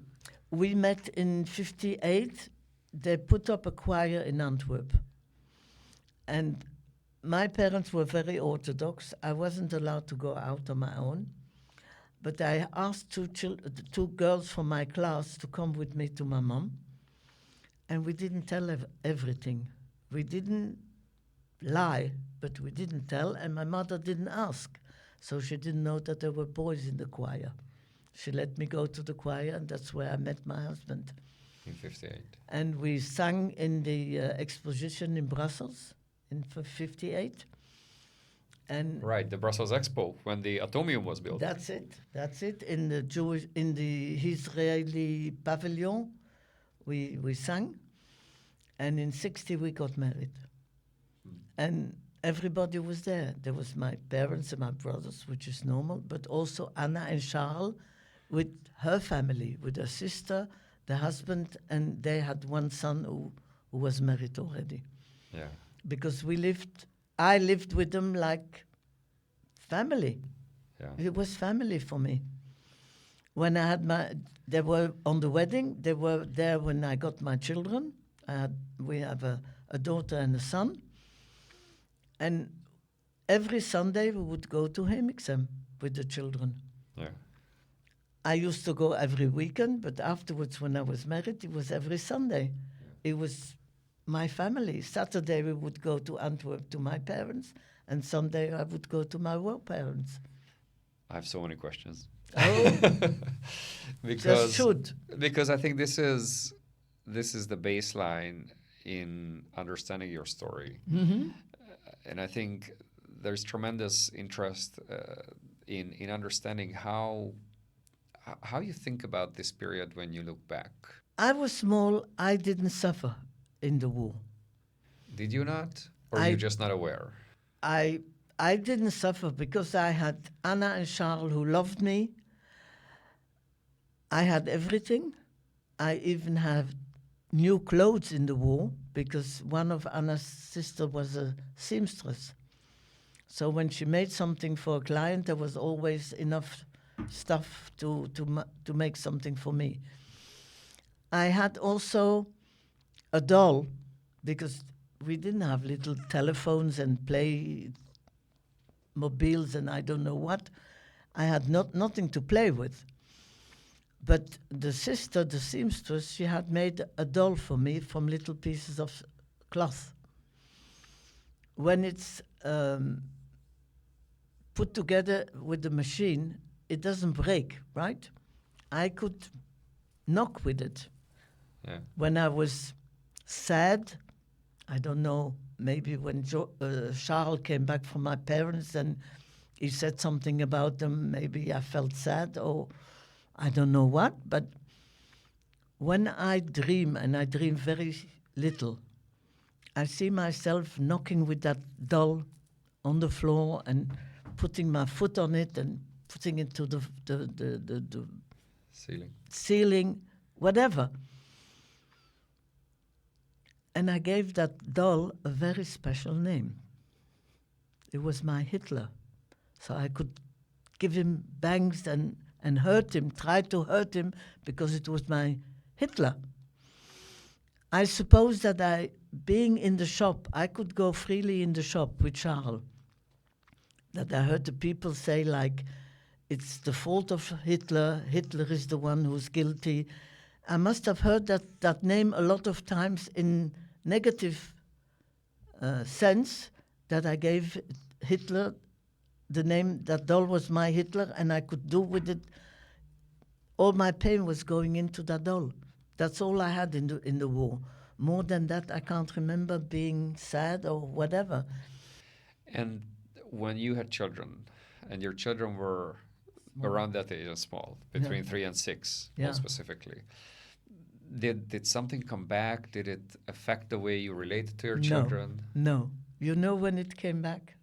We met in 1958. They put up a choir in Antwerp. And my parents were very Orthodox. I wasn't allowed to go out on my own. But I asked two girls from my class to come with me to my mom. And we didn't tell everything. We didn't lie, but we didn't tell. And my mother didn't ask. So she didn't know that there were boys in the choir. She let me go to the choir, and that's where I met my husband. In 1958. And we sang in the exposition in Brussels in 1958. And right, the Brussels Expo, when the Atomium was built. That's it. In the Israeli pavilion, we sang. And in 1960 we got married. And everybody was there. There was my parents and my brothers, which is normal, but also Anna and Charles with her family, with her sister, the husband, and they had one son who was married already. Yeah. Because I lived with them like family. Yeah. It was family for me. When I had they were on the wedding, they were there when I got my children. We have a daughter and a son. And every Sunday we would go to Hemiksem with the children. Yeah. I used to go every weekend, but afterwards when I was married, it was every Sunday. Yeah. It was my family. Saturday we would go to Antwerp to my parents, and Sunday I would go to my work parents. I have so many questions. Oh, because I think this is the baseline in understanding your story. Mm-hmm. And I think there's tremendous interest in understanding how you think about this period when you look back. I was small. I didn't suffer in the war. Did you not? Or are you just not aware? I didn't suffer because I had Anna and Charles who loved me. I had everything. I even had new clothes in the war because one of Anna's sister was a seamstress. So when she made something for a client, there was always enough stuff to make something for me. I had also a doll because we didn't have little telephones and play mobiles and I don't know what. I had nothing to play with. But the sister, the seamstress, she had made a doll for me from little pieces of cloth. When it's put together with the machine, it doesn't break, right? I could knock with it. Yeah. When I was sad, I don't know, maybe when Charles came back from my parents and he said something about them, maybe I felt sad or I don't know what, but when I dream, and I dream very little, I see myself knocking with that doll on the floor and putting my foot on it and putting it to the ceiling, whatever. And I gave that doll a very special name. It was my Hitler. So I could give him bangs and hurt him, try to hurt him, because it was my Hitler. I suppose that being in the shop, I could go freely in the shop with Charles. That I heard the people say, like, it's the fault of Hitler, Hitler is the one who's guilty. I must have heard that name a lot of times in negative sense, that I gave Hitler the name, that doll was my Hitler, and I could do with it. All my pain was going into that doll. That's all I had in the war. More than that, I can't remember being sad or whatever. And when you had children, and your children were around that age and small, between 3 and 6, more specifically, did something come back? Did it affect the way you related to your children? No. You know when it came back?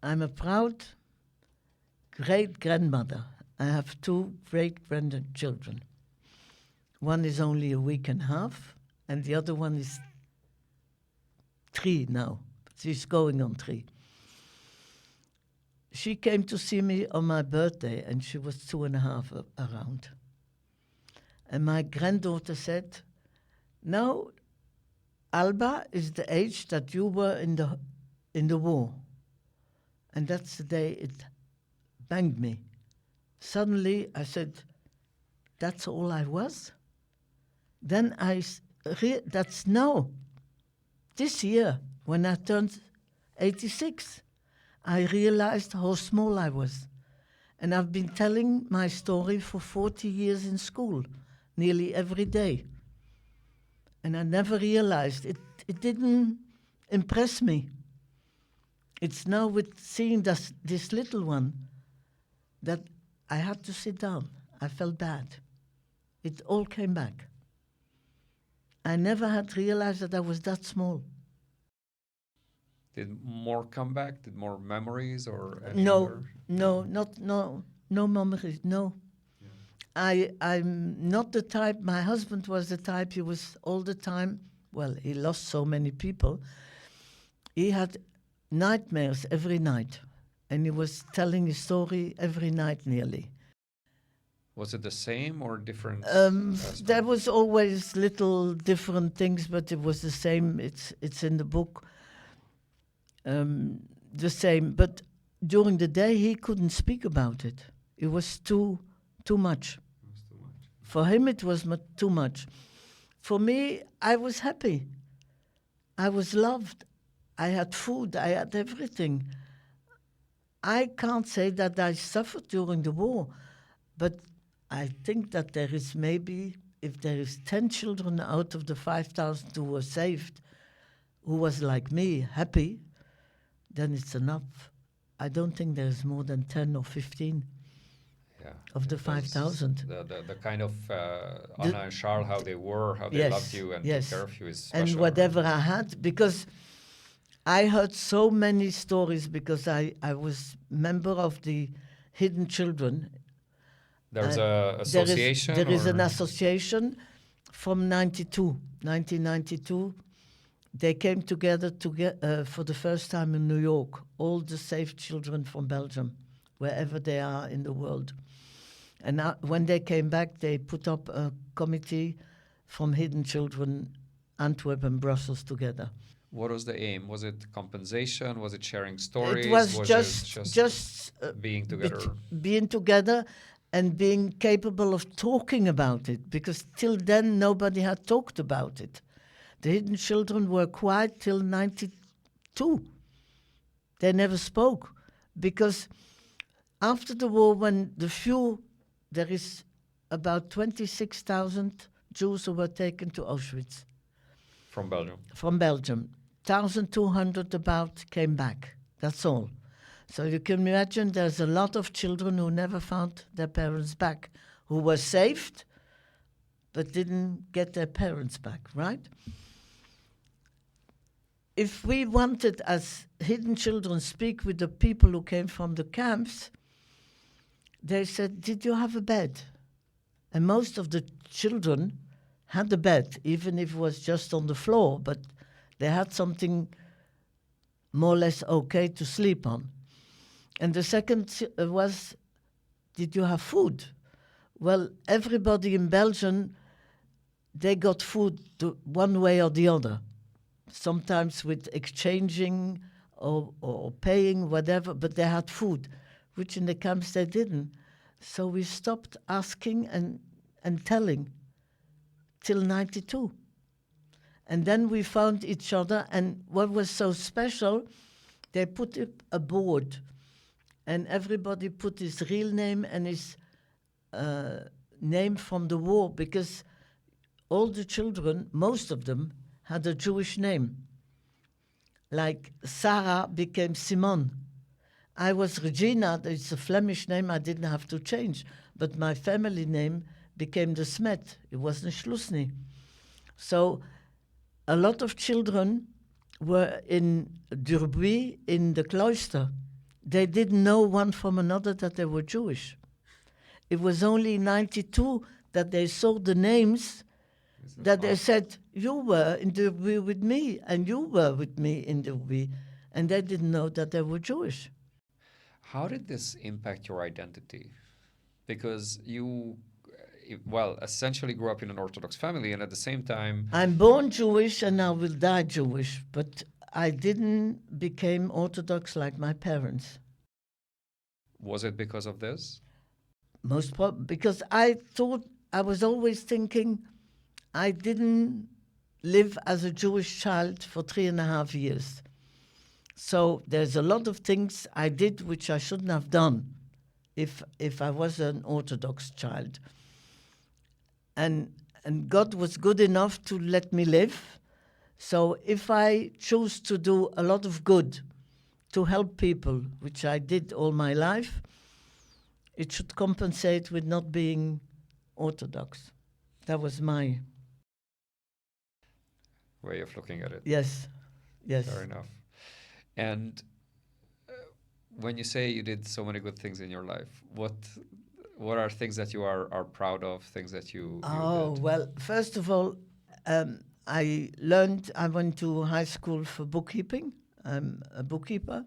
I'm a proud great-grandmother. I have 2 great-grandchildren. One is only a week and a half, and the other one is 3 now. She's going on 3. She came to see me on my birthday, and she was 2.5 around. And my granddaughter said, "Now, Alba is the age that you were in the war." And that's the day it banged me. Suddenly, I said, "That's all I was?" Then that's now, this year, when I turned 86, I realized how small I was. And I've been telling my story for 40 years in school, nearly every day. And I never realized it didn't impress me. It's now with seeing this little one that I had to sit down. I felt bad. It all came back. I never had realized that I was that small. Did more come back? Did more memories or No memories, no. Yeah. I'm not the type, my husband was the type, he was all the time, well, he lost so many people. He had nightmares every night, and he was telling his story every night nearly. Was it the same or different? There was always little different things, but it was the same. It's in the book. The same, but during the day he couldn't speak about it. It was too much. For him it was too much. For me, I was happy. I was loved. I had food. I had everything. I can't say that I suffered during the war, but I think that there is maybe, if there is 10 children out of the 5,000 who were saved, who was like me, happy, then it's enough. I don't think there's more than 10 or 15 of the 5,000. The kind of Anna and Charles, how they loved you and took care of you is special. And whatever I had, because I heard so many stories, because I was member of the Hidden Children. There's an association? There is an association from 1992. They came together for the first time in New York, all the saved children from Belgium, wherever they are in the world. And when they came back, they put up a committee from Hidden Children, Antwerp and Brussels together. What was the aim? Was it compensation? Was it sharing stories? It was just being together? Being together and being capable of talking about it, because till then nobody had talked about it. The Hidden Children were quiet till 92. They never spoke, because after the war, when there is about 26,000 Jews who were taken to Auschwitz. From Belgium? From Belgium. 1,200 about came back. That's all. So you can imagine there's a lot of children who never found their parents back, who were saved, but didn't get their parents back, right? If we wanted, as Hidden Children, speak with the people who came from the camps, they said, "Did you have a bed?" And most of the children had a bed, even if it was just on the floor, but they had something more or less okay to sleep on. And the second was, "Did you have food?" Well, everybody in Belgium they got food one way or the other, sometimes with exchanging or paying, whatever, but they had food, which in the camps they didn't. So we stopped asking and telling till 92. And then we found each other, and what was so special, they put up a board, and everybody put his real name and his name from the war, because all the children, most of them, had a Jewish name. Like Sarah became Simon. I was Regina, it's a Flemish name I didn't have to change, but my family name became de Smet. It wasn't Sluszny. So a lot of children were in Durbuy in the cloister. They didn't know one from another that they were Jewish. It was only in 92 that they saw the names, that they said, you were in Durbuy with me, and you were with me in Durbuy. And they didn't know that they were Jewish. How did this impact your identity? Because you, well, essentially grew up in an Orthodox family, and at the same time... I'm born Jewish and I will die Jewish, but I didn't become Orthodox like my parents. Was it because of this? Most probably, because I was always thinking I didn't live as a Jewish child for 3.5 years. So there's a lot of things I did which I shouldn't have done if I was an Orthodox child. And God was good enough to let me live. So if I choose to do a lot of good, to help people, which I did all my life, it should compensate with not being Orthodox. That was my way of looking at it. Yes. Fair enough. And when you say you did so many good things in your life, what are things that you are proud of, things that you did? Well, first of all, I went to high school for bookkeeping. I'm a bookkeeper.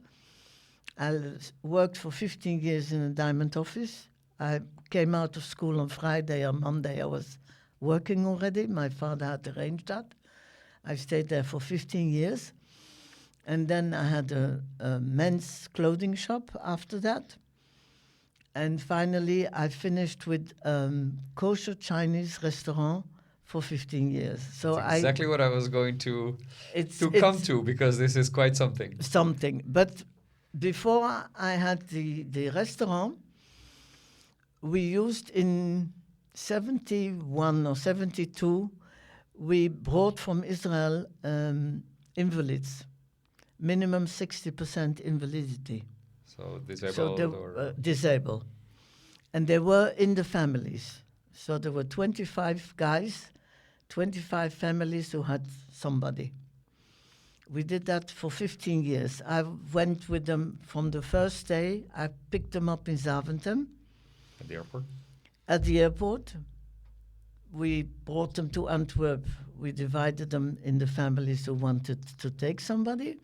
I worked for 15 years in a diamond office. I came out of school on Friday. On Monday, I was working already. My father had arranged that. I stayed there for 15 years. And then I had a men's clothing shop after that. And finally, I finished with kosher Chinese restaurant for 15 years. So that's exactly what I was going to come to, because this is quite something. But before I had the restaurant, we used in 71 or 72, we brought from Israel invalids, minimum 60% invalidity. So disabled? Disabled. And they were in the families. So there were 25 guys, 25 families who had somebody. We did that for 15 years. I went with them from the first day. I picked them up in Zaventem. At the airport? At the airport. We brought them to Antwerp. We divided them in the families who wanted to take somebody.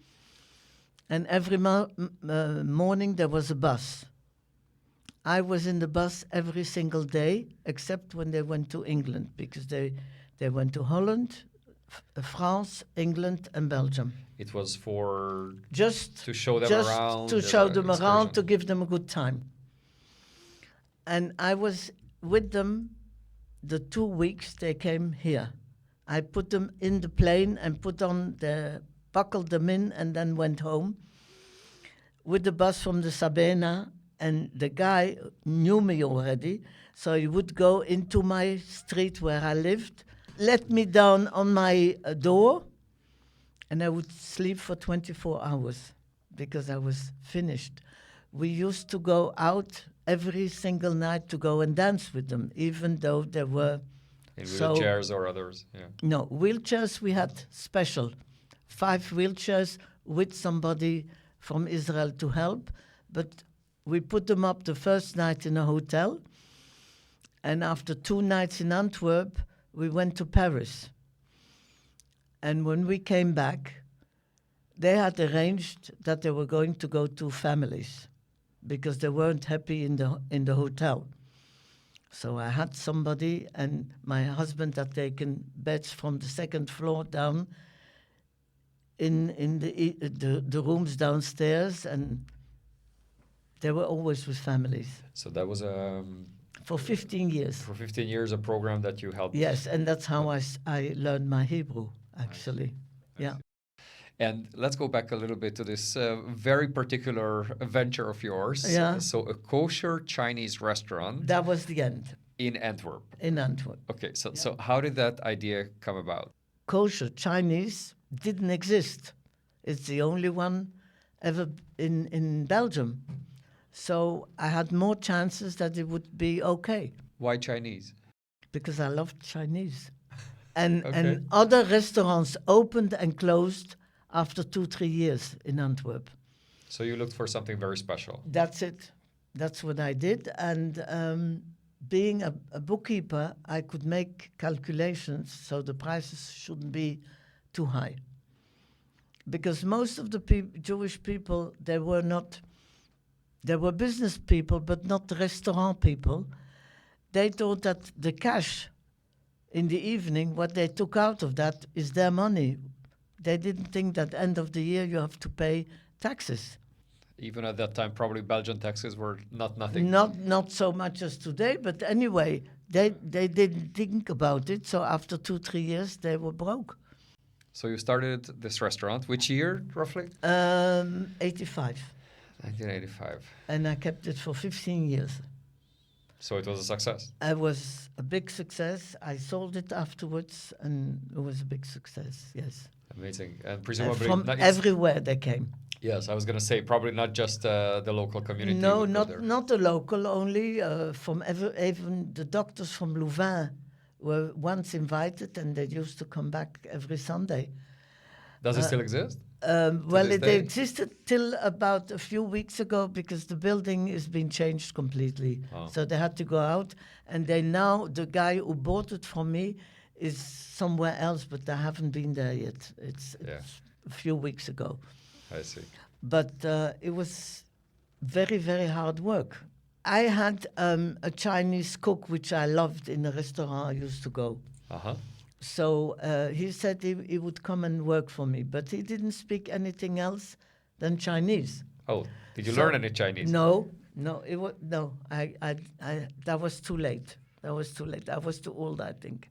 And every morning there was a bus. I was in the bus every single day, except when they went to England, because they went to Holland, France, England, and Belgium. It was for just to show them around. To show them around, to give them a good time. And I was with them the 2 weeks they came here. I put them in the plane and buckled them in, and then went home with the bus from the Sabena. And the guy knew me already, so he would go into my street where I lived, let me down on my door, and I would sleep for 24 hours because I was finished. We used to go out every single night to go and dance with them, even though there were... In wheelchairs or others, yeah. No, wheelchairs we had special. 5 wheelchairs with somebody from Israel to help, but we put them up the first night in a hotel, and after 2 nights in Antwerp, we went to Paris. And when we came back, they had arranged that they were going to go to families because they weren't happy in the hotel. So I had somebody, and my husband had taken beds from the second floor down in the rooms downstairs, and they were always with families. So that was For 15 years. for 15 years a program that you helped. Yes, and that's how I learned my Hebrew, actually. Yeah. And let's go back a little bit to this very particular venture of yours. Yeah. So a kosher Chinese restaurant That was the end in Antwerp. in Antwerp. Okay, so how did that idea come about? Kosher Chinese didn't exist. It's the only one ever in Belgium. So I had more chances that it would be okay Why Chinese? because I loved Chinese. And Okay. and other restaurants opened and closed after 2-3 years in Antwerp. So you looked for something very special. That's it. That's what I did. And being a bookkeeper, I could make calculations so the prices shouldn't be too high. Because most of the Jewish people, they were business people, but not restaurant people. They thought that the cash in the evening, what they took out of that is their money. They didn't think that end of the year you have to pay taxes. Even at that time, probably Belgian taxes were nothing. Not so much as today, but anyway, they didn't think about it. So after 2-3 years, they were broke. So you started this restaurant. Which year, roughly? 85. 1985. And I kept it for 15 years. So it was a success. It was a big success. I sold it afterwards, and it was a big success, yes. Amazing. And presumably... From everywhere they came. Yes, I was going to say, probably not just the local community. No, would go there. not the local, only from even the doctors from Louvain were once invited, and they used to come back every Sunday. Does it still exist? Well, this it day? existed till about a few weeks ago because the building is being changed completely. Oh. So they had to go out, and the guy who bought it from me is somewhere else, but I haven't been there yet. It's a few weeks ago. I see. But it was very, very hard work. I had a Chinese cook, which I loved in a restaurant I used to go. Uh-huh. So he said he would come and work for me, but he didn't speak anything else than Chinese. Oh, did you learn any Chinese? No. I that was too late. I was too old, I think,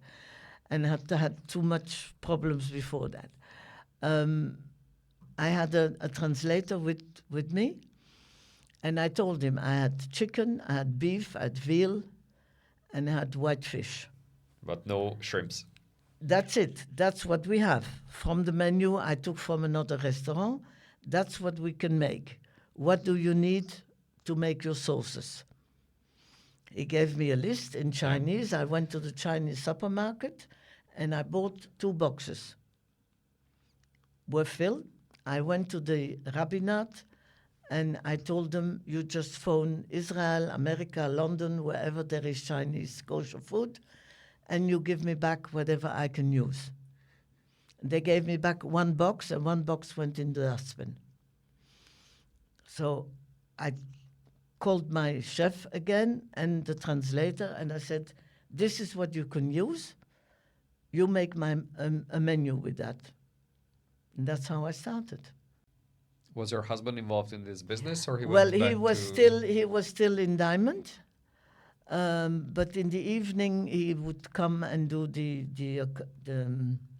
and had too much problems before that. I had a translator with me, and I told him I had chicken, I had beef, I had veal, and I had white fish. But no shrimps. That's it. That's what we have. From the menu I took from another restaurant. That's what we can make. What do you need to make your sauces? He gave me a list in Chinese. I went to the Chinese supermarket and I bought 2 boxes. Were filled. I went to the rabbinate and I told them, you just phone Israel, America, London, wherever there is Chinese kosher food, and you give me back whatever I can use. They gave me back 1 box, and 1 box went in the dustbin. So I called my chef again and the translator, and I said, this is what you can use. You make a menu with that. And that's how I started. Was your husband involved in this business, or he Well, went back he was still in Diamond. But in the evening, he would come and do the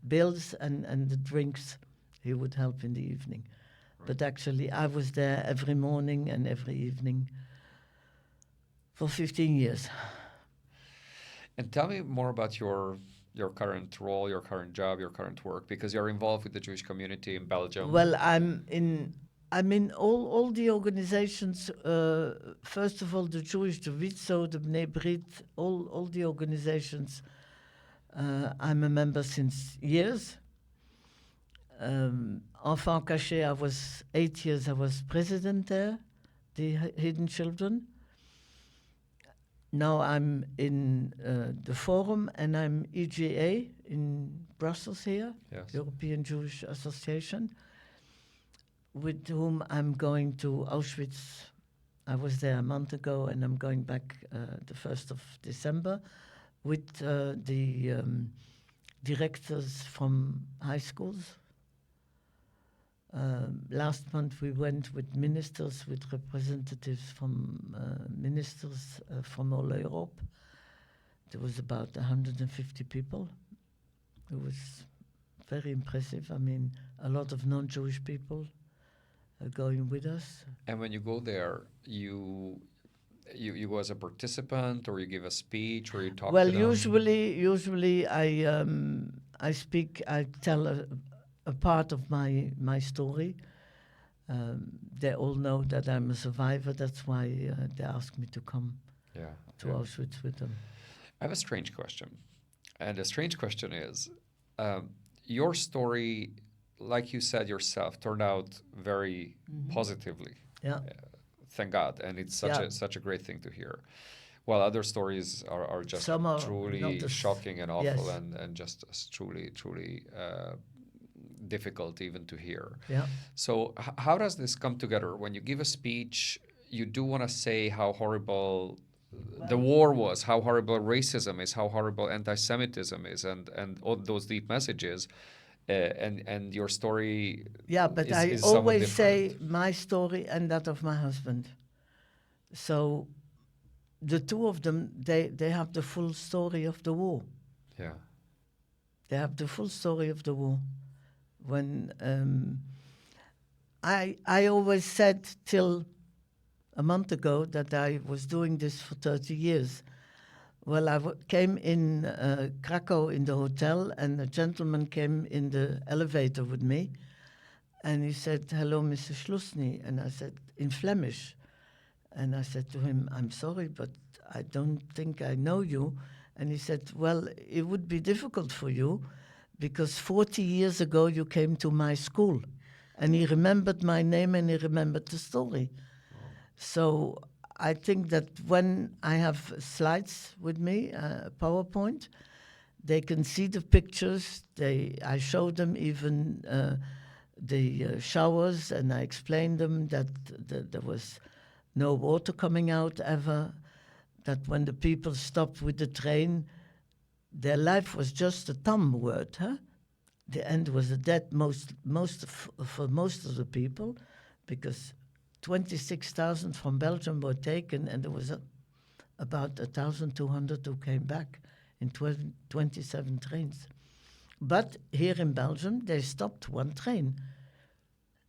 bills and the drinks. He would help in the evening. Right. But actually, I was there every morning and every evening for 15 years. And tell me more about your current role, your current job, your current work, because you're involved with the Jewish community in Belgium. Well, I'm in all the organizations. First of all, the Jewish, the Witzo, the Bnei Brit, all the organizations. I'm a member since years. Enfant Caché, I was 8 years. I was president there, the Hidden Children. Now I'm in the Forum, and I'm EGA in Brussels here, yes. European Jewish Association, with whom I'm going to Auschwitz I was there a month ago, and I'm going back the 1st of December with the directors from high schools. Last month we went with ministers, with representatives from ministers from all Europe. There was about 150 people. It was very impressive. I mean, a lot of non-Jewish people going with us. And when you go there, you go as a participant, or you give a speech, or you talk to them? Usually I speak. I tell a part of my story. They all know that I'm a survivor. That's why they asked me to come to Auschwitz with them. I have a strange question. And the strange question is, your story, like you said yourself, turned out very positively. Yeah. Thank God. And it's such a great thing to hear. While other stories are just truly shocking and awful, and just truly difficult even to hear. Yeah. So how does this come together? When you give a speech, you do want to say how horrible the war was, how horrible racism is, how horrible anti-Semitism is, and all those deep messages, and your story. Yeah, but I always say my story and that of my husband. So the two of them, they have the full story of the war. Yeah. They have the full story of the war. When I always said till a month ago that I was doing this for 30 years. Well, I came in Krakow in the hotel, and a gentleman came in the elevator with me, and he said, "Hello, Mrs. Sluszny," and I said, in Flemish, and I said to him, "I'm sorry, but I don't think I know you." And he said, "Well, it would be difficult for you, because 40 years ago you came to my school." And he remembered my name, and he remembered the story. So I think that when I have slides with me, PowerPoint, they can see the pictures. I show them even the showers, and I explain them that there was no water coming out ever, that when the people stopped with the train, their life was just a thumb word. The end was a death for most of the people, because 26,000 from Belgium were taken, and there was about 1,200 who came back in 27 trains. But here in Belgium, they stopped one train.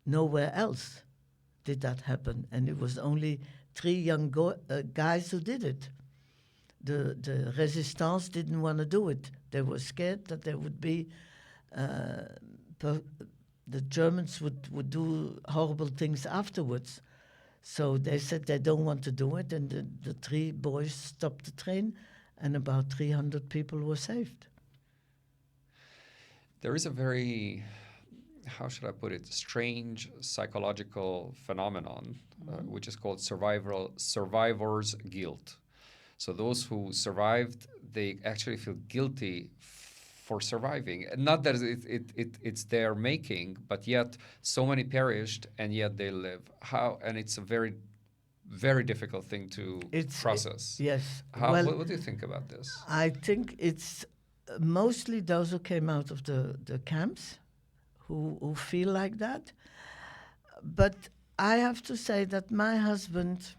Nowhere else did that happen, and it was only 3 young guys who did it. The resistance didn't want to do it. They were scared that there would be the Germans would do horrible things afterwards. So they said they don't want to do it, and the 3 boys stopped the train, and about 300 people were saved. There is a very, how should I put it, strange psychological phenomenon, which is called survivor's guilt. So those who survived, they actually feel guilty for surviving. Not that it's their making, but yet so many perished, and yet they live. How? And it's a very, very difficult thing to process. Yes. What do you think about this? I think it's mostly those who came out of the camps who feel like that. But I have to say that my husband,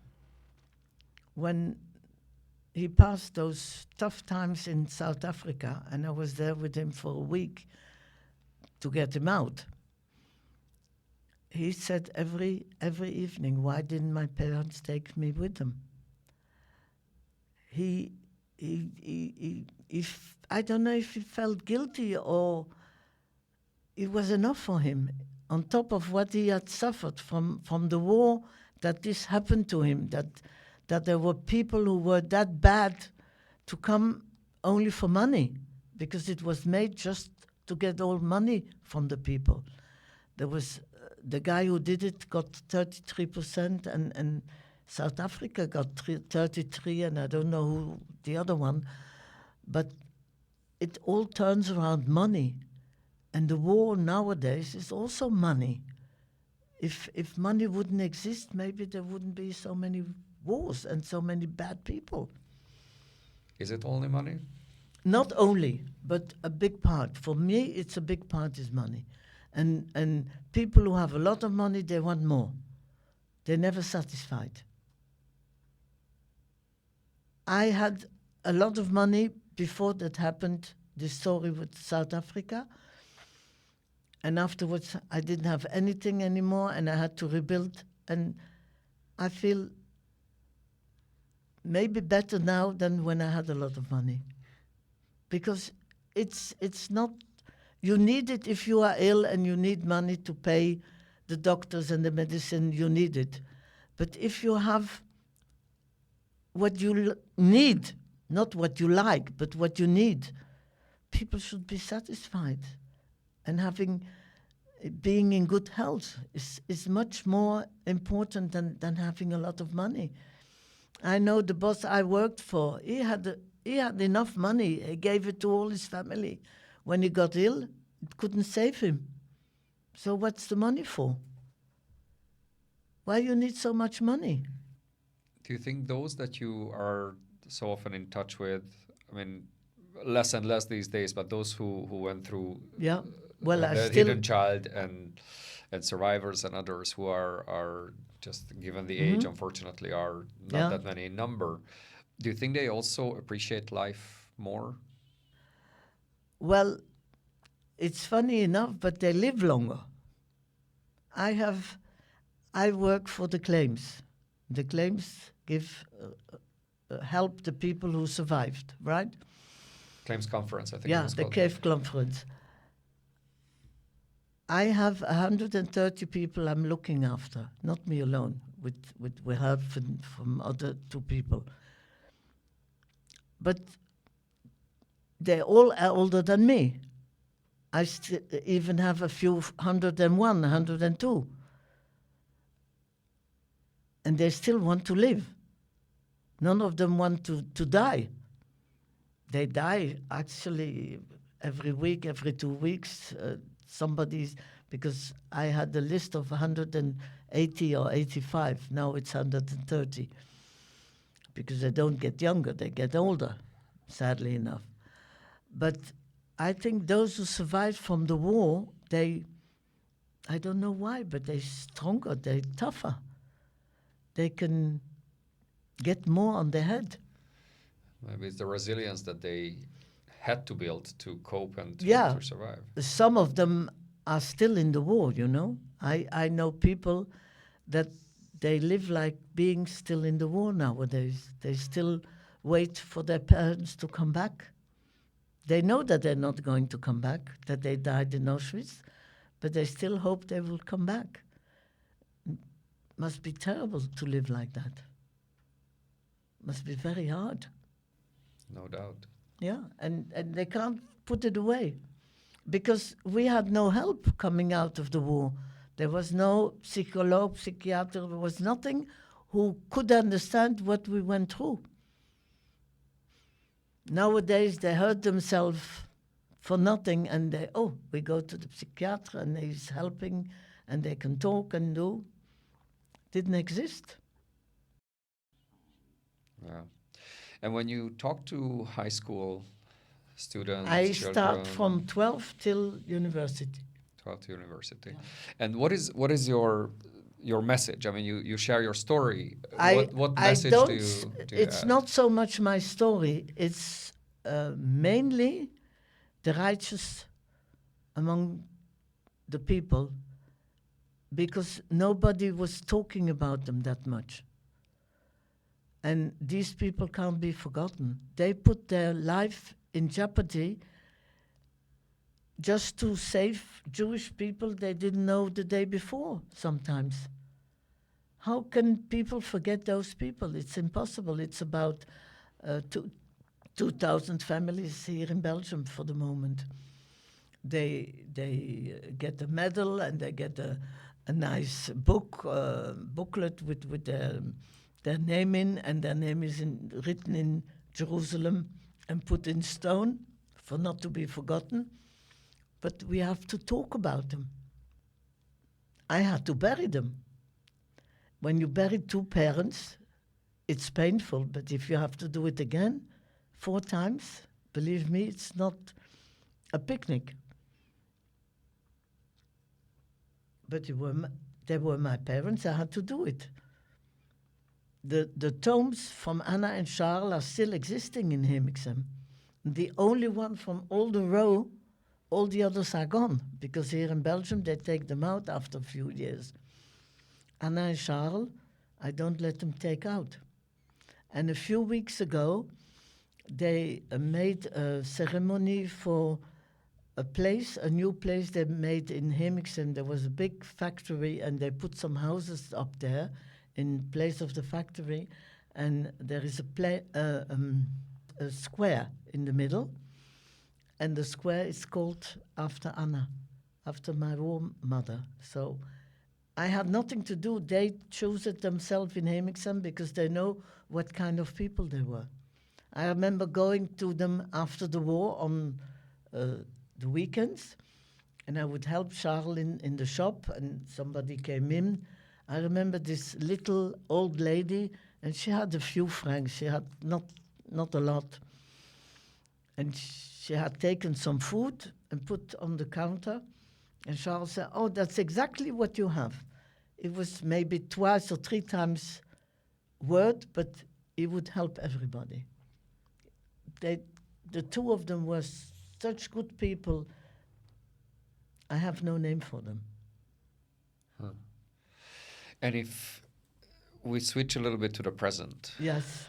when he passed those tough times in South Africa, and I was there with him for a week to get him out. He said every evening, "Why didn't my parents take me with them?" I don't know if he felt guilty, or it was enough for him, on top of what he had suffered from the war, that this happened to him, that there were people who were that bad to come only for money, because it was made just to get all money from the people. There was the guy who did it got 33%, and South Africa got 33, and I don't know who the other one. But it all turns around money. And the war nowadays is also money. If money wouldn't exist, maybe there wouldn't be so many wars and so many bad people. Is it only money? Not only, but a big part. For me, it's a big part is money. And people who have a lot of money, they want more. They're never satisfied. I had a lot of money before that happened, this story with South Africa. And afterwards, I didn't have anything anymore, and I had to rebuild. And I feel maybe better now than when I had a lot of money. Because it's not, you need it if you are ill and you need money to pay the doctors and the medicine, you need it. But if you have what you need, not what you like, but what you need, people should be satisfied. And being in good health is much more important than having a lot of money. I know the boss I worked for, he had enough money. He gave it to all his family. When he got ill, it couldn't save him. So what's the money for? Why you need so much money? Do you think those that you are so often in touch with, I mean, less and less these days, but those who went through the hidden child and survivors and others who are just given the age, unfortunately, are not that many in number. Do you think they also appreciate life more? Well, it's funny enough, but they live longer. I work for the claims. The claims give help the people who survived, right? Claims conference, I think. Yeah, the CAVE conference. I have 130 people I'm looking after, not me alone, with help from other 2 people. But they all are older than me. I even have a few 101, 102. And they still want to live. None of them want to die. They die actually every week, every 2 weeks. Because I had a list of 180 or 85. Now it's 130. Because they don't get younger, they get older, sadly enough. But I think those who survived from the war, I don't know why, but they're stronger, they're tougher. They can get more on their head. Maybe it's the resilience that they had to build to cope and to survive. Some of them are still in the war, you know. I know people that they live like being still in the war nowadays. They still wait for their parents to come back. They know that they're not going to come back, that they died in Auschwitz, but they still hope they will come back. Must be terrible to live like that. Must be very hard. No doubt. Yeah, and they can't put it away because we had no help coming out of the war. There was no psychologist, psychiater, there was nothing who could understand what we went through. Nowadays, they hurt themselves for nothing and we go to the psychiater and he's helping and they can talk and do. Didn't exist. Yeah. And when you talk to high school students, I children, start from 12 till university. 12 to university. Yeah. And what is your message? I mean, you share your story. What message do you It's add? not so much my story. It's mainly the righteous among the people, because nobody was talking about them that much. And these people can't be forgotten. They put their life in jeopardy just to save Jewish people they didn't know the day before sometimes. How can people forget those people? It's impossible. It's about 2,000 families here in Belgium for the moment. They get a medal and they get a nice booklet with their name in, and their name is written in Jerusalem and put in stone for not to be forgotten. But we have to talk about them. I had to bury them. When you bury two parents, it's painful, but if you have to do it again 4 times, believe me, it's not a picnic. But they were my parents, I had to do it. The tombs from Anna and Charles are still existing in Hemiksem. The only one from all the row, all the others are gone, because here in Belgium they take them out after a few years. Anna and Charles, I don't let them take out. And a few weeks ago, they made a ceremony for a new place they made in Hemiksem. There was a big factory, and they put some houses up there in place of the factory, and there is a square in the middle, and the square is called after Anna, after my war mother. So I had nothing to do. They chose it themselves in Hemiksem because they know what kind of people they were. I remember going to them after the war on the weekends, and I would help Charles in the shop, and somebody came in. I remember this little old lady, and she had a few francs. She had not a lot. And she had taken some food and put on the counter, and Charles said, "Oh, that's exactly what you have." It was maybe 2 or 3 times word, but it would help everybody. The two of them were such good people. I have no name for them. Huh. And if we switch a little bit to the present. Yes.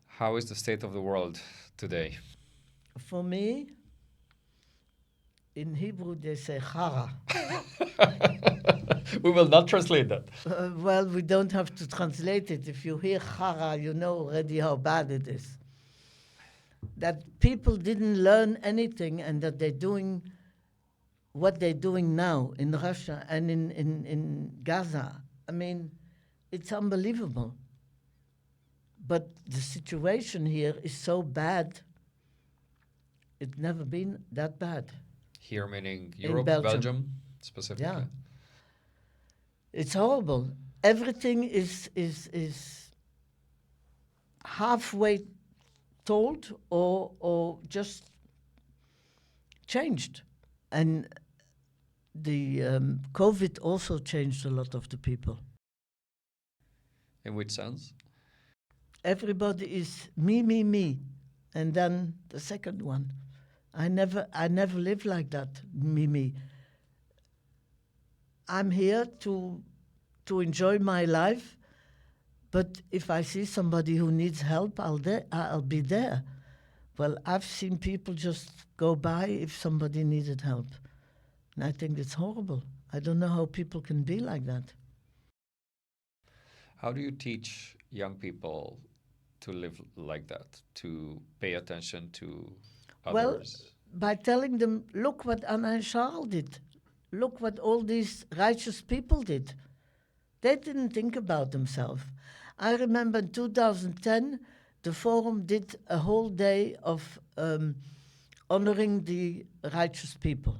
How is the state of the world today? For me, in Hebrew they say chara. We will not translate that. Well, we don't have to translate it. If you hear chara, you know already how bad it is. That people didn't learn anything, and that they're doing what they're doing now in Russia and in Gaza. I mean, it's unbelievable. But the situation here is so bad. It's never been that bad. Here meaning Europe, Belgium specifically? Yeah. It's horrible. Everything is halfway told or just changed. And the COVID also changed a lot of the people. In which sense? Everybody is me, and then the second one. I never lived like that, me. I'm here to enjoy my life, but if I see somebody who needs help, I'll be there. Well, I've seen people just go by if somebody needed help. And I think it's horrible. I don't know how people can be like that. How do you teach young people to live like that, to pay attention to others? Well, by telling them, look what Anna and Charles did. Look what all these righteous people did. They didn't think about themselves. I remember in 2010, the Forum did a whole day of honoring the righteous people.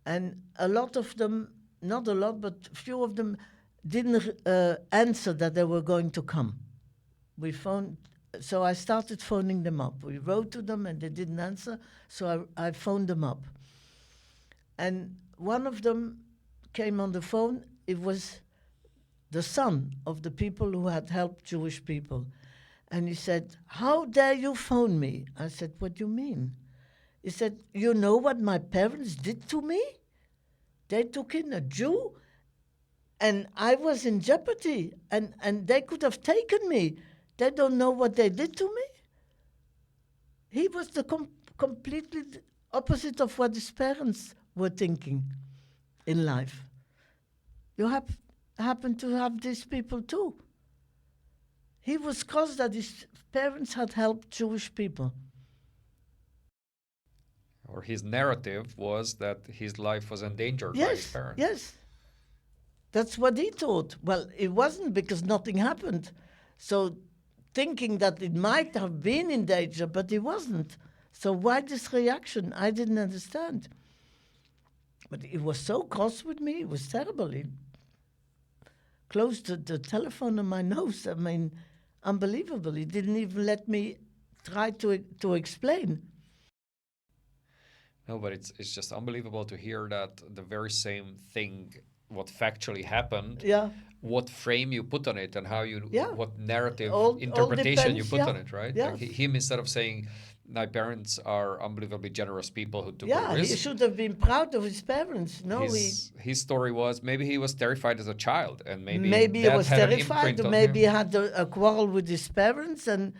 And a lot of them, not a lot, but few of them didn't answer that they were going to come. So I started phoning them up. We wrote to them and they didn't answer, so I phoned them up. And one of them came on the phone. It was the son of the people who had helped Jewish people. And he said, "How dare you phone me?" I said, "What do you mean?" He said, "You know what my parents did to me? They took in a Jew, and I was in jeopardy, and they could have taken me. They don't know what they did to me." He was the completely opposite of what his parents were thinking in life. You happen to have these people too. He was crossed that his parents had helped Jewish people. Or his narrative was that his life was endangered by his parents. Yes. That's what he thought. Well, it wasn't, because nothing happened. So thinking that it might have been in danger, but it wasn't. So why this reaction? I didn't understand. But he was so cross with me, it was terrible. He closed the telephone on my nose. I mean, unbelievable. He didn't even let me try to explain. No, but it's just unbelievable to hear that the very same thing, what factually happened, Yeah, what frame you put on it, and how you, yeah. what narrative All interpretation you depends, put yeah. on it, right? Yeah. Like him, instead of saying, "My parents are unbelievably generous people who took a Yeah, he risk," should have been proud of his parents. No, his story was maybe he was terrified as a child, and maybe maybe he that was had an terrified, imprint or on maybe he him. had a quarrel with his parents, and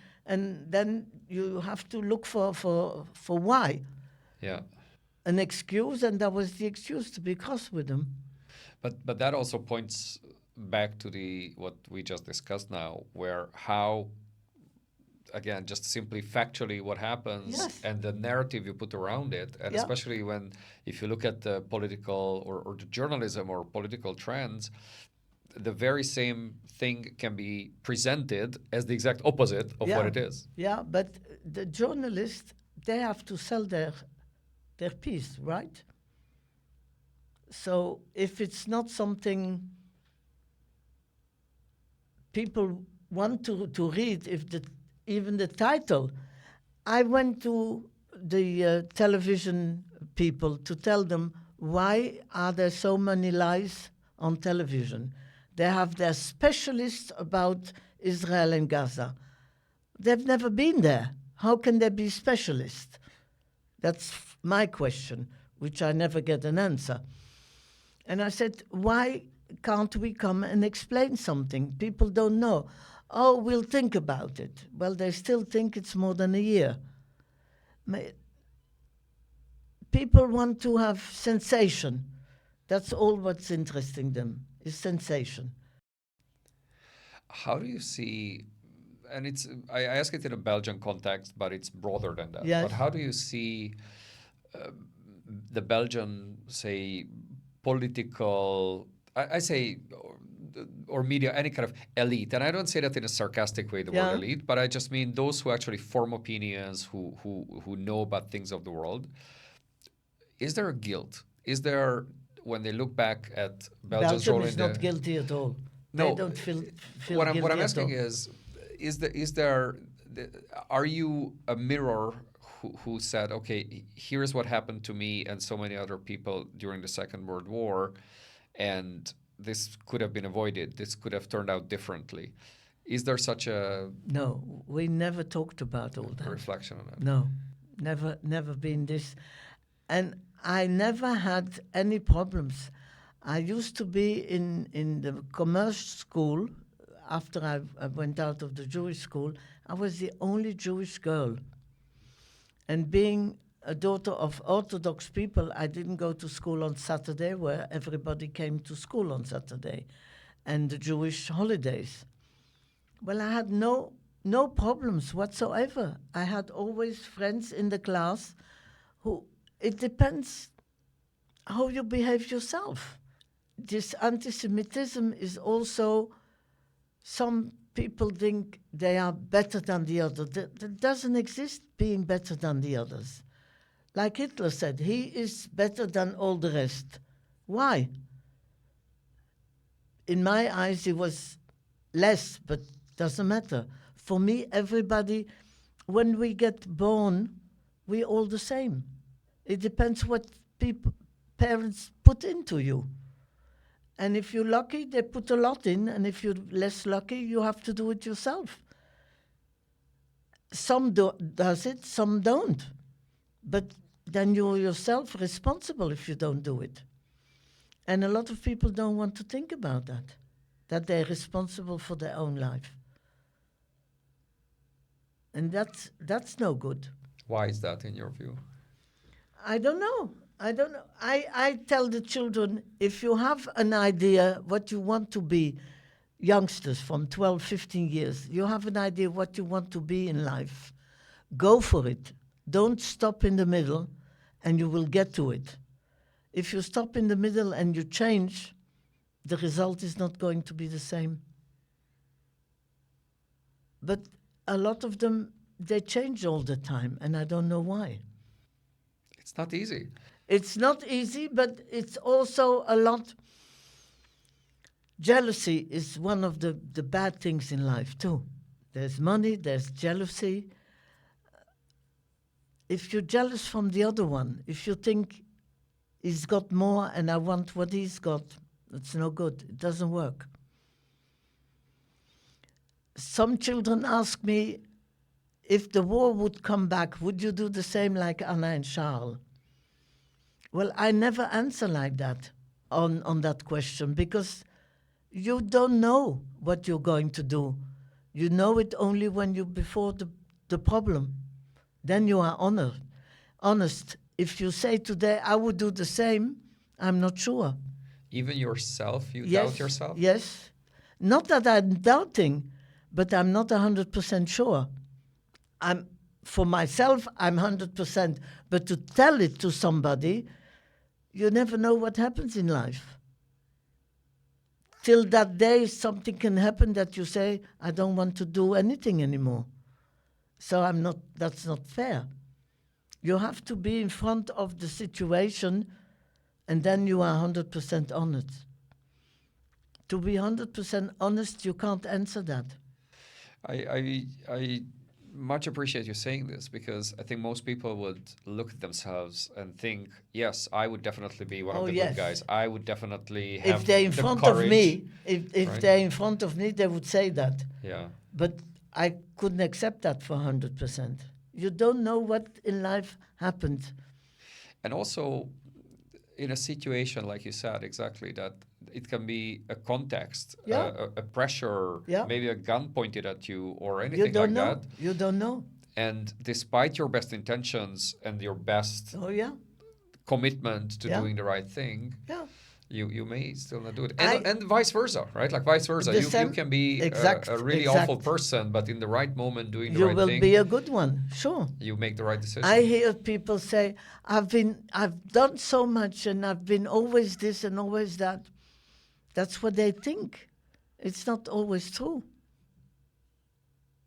then you have to look for why. Yeah. An excuse, and that was the excuse, to be cross with him. But that also points back to the what we just discussed now, where how, again, just simply factually what happens, Yes. and the narrative you put around it, and Yeah. especially when, if you look at the political or the journalism or political trends, the very same thing can be presented as the exact opposite of what Yeah. it is. Yeah, but the journalists, they have to sell their piece, right? So if it's not something people want to read, if even the title, I went to the television people to tell them, why are there so many lies on television? They have their specialists about Israel and Gaza. They've never been there. How can they be specialists? That's my question, which I never get an answer. And I said, why can't we come and explain something? People don't know. Oh, we'll think about it. Well, they still think it's more than a year. People want to have sensation. That's all what's interesting them, is sensation. How do you see, and it's, I ask it in a Belgian context, but it's broader than that. Yes. But how do you see the Belgian, say, political, I say, or media, any kind of elite, and I don't say that in a sarcastic way, the Yeah. word elite, but I just mean those who actually form opinions, who know about things of the world. Is there a guilt? Is there, when they look back at Belgium's Belgium role is in not the... guilty at all. No, They don't feel what guilty I'm at asking all. is there, are you a mirror who said, okay, here's what happened to me and so many other people during the Second World War, and this could have been avoided, this could have turned out differently? Is there such a... No, we never talked about all that. reflection on that? No, never been this. And I never had any problems. I used to be in the commerce school. After I went out of the Jewish school, I was the only Jewish girl. And being a daughter of Orthodox people, I didn't go to school on Saturday, where everybody came to school on Saturday, and the Jewish holidays. Well, I had no problems whatsoever. I had always friends in the class who, it depends how you behave yourself. This anti-Semitism is also, some people think they are better than the others. There doesn't exist being better than the others. Like Hitler said, he is better than all the rest. Why? In my eyes, he was less, but doesn't matter. For me, everybody, when we get born, we're all the same. It depends what parents put into you. And if you're lucky, they put a lot in, and if you're less lucky, you have to do it yourself. Some does it, some don't. But then you're yourself responsible if you don't do it. And a lot of people don't want to think about that they're responsible for their own life. And that's no good. Why is that in your view? I don't know. I tell the children, if you have an idea what you want to be, youngsters from 12, 15 years, you have an idea what you want to be in life, go for it. Don't stop in the middle, and you will get to it. If you stop in the middle and you change, the result is not going to be the same. But a lot of them, they change all the time, and I don't know why. It's not easy. It's not easy, but it's also a lot. Jealousy is one of the bad things in life too. There's money, there's jealousy. If you're jealous from the other one, if you think he's got more and I want what he's got, it's no good. It doesn't work. Some children ask me, if the war would come back, would you do the same like Anna and Charles? Well, I never answer like that on that question, because you don't know what you're going to do. You know it only when you're before the problem. Then you are honest. If you say today, I would do the same, I'm not sure. Even yourself, you doubt yourself? Yes. Not that I'm doubting, but I'm not 100% sure. For myself, I'm 100%. But to tell it to somebody, you never know what happens in life. Till that day, something can happen that you say, I don't want to do anything anymore. So that's not fair. You have to be in front of the situation, and then you are 100% honest. To be 100% honest, you can't answer that. I much appreciate you saying this, because I think most people would look at themselves and think, yes, I would definitely be one of the good guys. I would definitely have if they're in the front courage. of me, if right? they're in front of me, they would say that. Yeah. But I couldn't accept that for 100%. You don't know what in life happened. And also, in a situation like you said, exactly, that it can be a context, a pressure, maybe a gun pointed at you or anything like that. You don't know. And despite your best intentions and your best commitment to doing the right thing, you may still not do it. And vice versa, right? Like vice versa. You can be a really awful person, but in the right moment doing the right thing. You will be a good one, sure. You make the right decision. I hear people say, I've done so much and I've been always this and always that. That's what they think. It's not always true.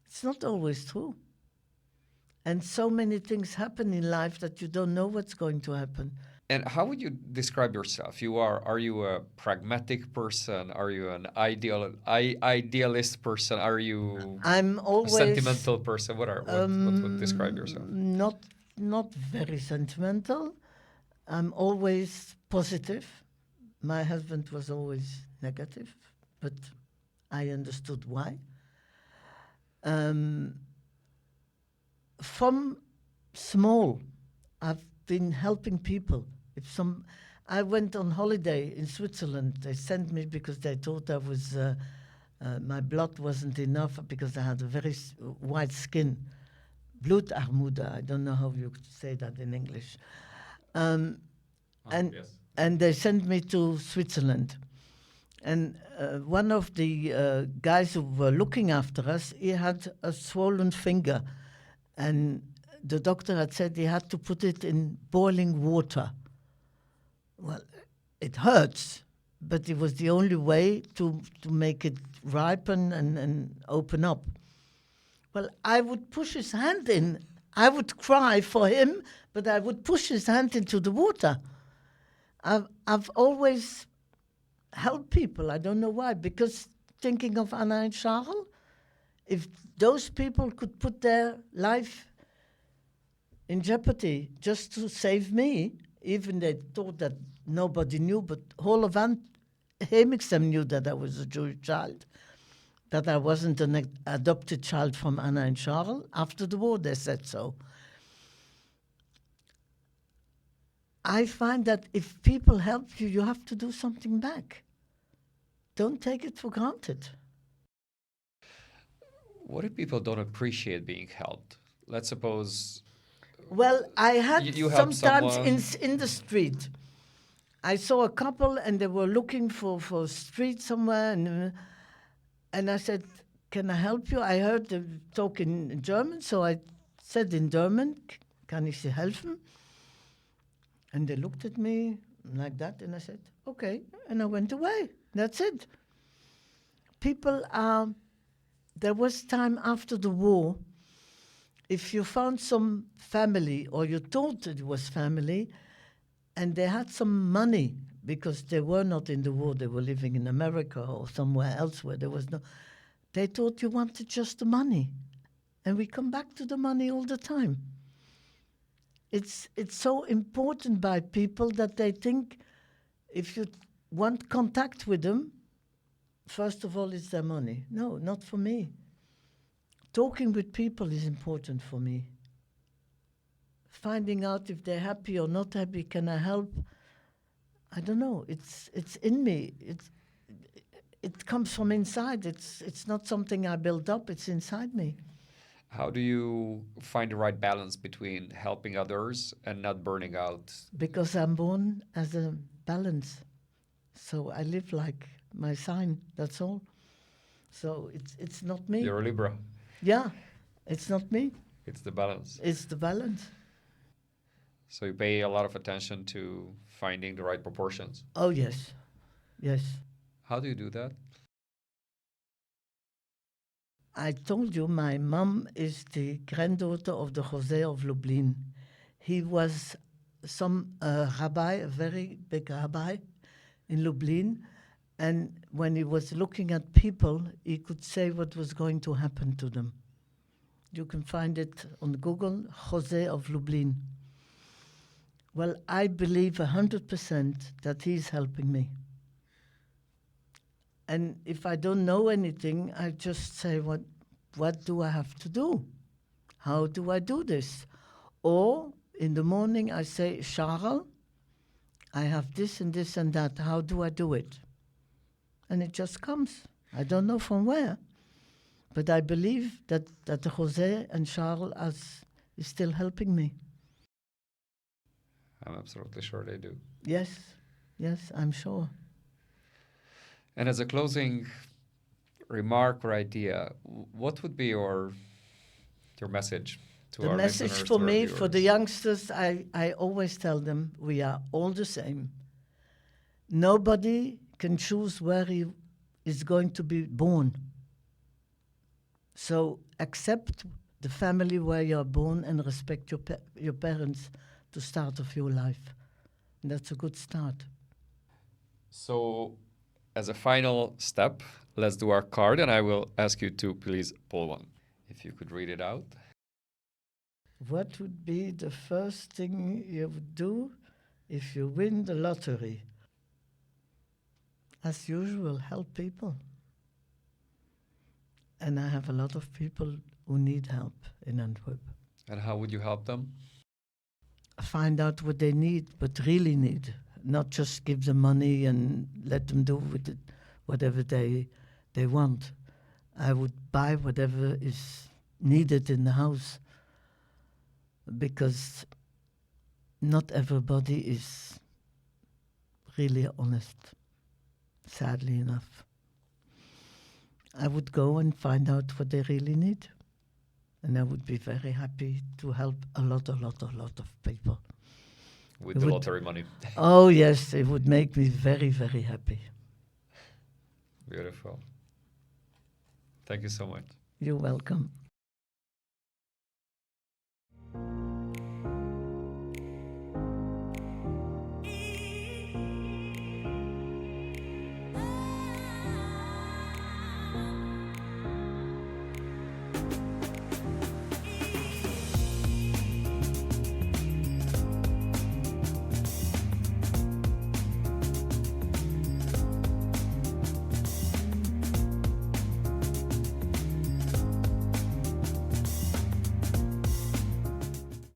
It's not always true. And so many things happen in life that you don't know what's going to happen. And how would you describe yourself? Are you a pragmatic person? Are you an idealist person? Are you a sentimental person? What would describe yourself? Not very sentimental. I'm always positive. My husband was always negative, but I understood why. From small, I've been helping people. I went on holiday in Switzerland. They sent me because they thought I was my blood wasn't enough because I had a very white skin, Blutarmoede. I don't know how you could say that in English. And they sent me to Switzerland. And one of the guys who were looking after us, he had a swollen finger. And the doctor had said he had to put it in boiling water. Well, it hurts, but it was the only way to make it ripen and open up. Well, I would push his hand in. I would cry for him, but I would push his hand into the water. I've always helped people. I don't know why, because thinking of Anna and Charles, if those people could put their life in jeopardy just to save me, even they thought that nobody knew, but whole of Hemiksem knew that I was a Jewish child, that I wasn't an adopted child from Anna and Charles. After the war, they said so. I find that if people help you, you have to do something back. Don't take it for granted. What if people don't appreciate being helped? Let's suppose... Well, I had you sometimes in the street. I saw a couple and they were looking for a street somewhere. And I said, can I help you? I heard them talk in German, so I said in German, kann ich Sie helfen? And they looked at me like that, and I said, okay. And I went away. That's it. People are... There was time after the war, if you found some family, or you thought it was family, And they had some money because they were not in the war. They were living in America or somewhere else where there was no... They thought you wanted just the money. And we come back to the money all the time. It's so important by people that they think if you want contact with them, first of all, it's their money. No, not for me. Talking with people is important for me. Finding out if they're happy or not happy, can I help? I don't know. It's in me. It comes from inside. It's not something I build up. It's inside me. How do you find the right balance between helping others and not burning out? Because I'm born as a balance. So I live like my sign, that's all. So it's not me. You're a Libra. Yeah, it's not me. It's the balance. It's the balance. So you pay a lot of attention to finding the right proportions. Oh, yes. Yes. How do you do that? I told you my mom is the granddaughter of the Jose of Lublin. He was some rabbi, a very big rabbi in Lublin. And when he was looking at people, he could say what was going to happen to them. You can find it on Google, Jose of Lublin. Well, I believe 100% that he's helping me. And if I don't know anything, I just say, what do I have to do? How do I do this? Or in the morning I say, Charles, I have this and this and that. How do I do it? And it just comes. I don't know from where. But I believe that Jose and Charles is still helping me. I'm absolutely sure they do. Yes, I'm sure. And as a closing remark or idea, what would be your message to our listeners? The message for me, for the youngsters, I always tell them we are all the same. Nobody can choose where he is going to be born. So accept the family where you are born and respect your parents to start of your life. And that's a good start. So as a final step, let's do our card, and I will ask you to please pull one. If you could read it out. What would be the first thing you would do if you win the lottery? As usual, help people. And I have a lot of people who need help in Antwerp. And how would you help them? Find out what they need, but really need. Not just give them money and let them do with it whatever they want. I would buy whatever is needed in the house, because not everybody is really honest, sadly enough. I would go and find out what they really need. And I would be very happy to help a lot of people. With the lottery money. Oh, yes, it would make me very, very happy. Beautiful. Thank you so much. You're welcome.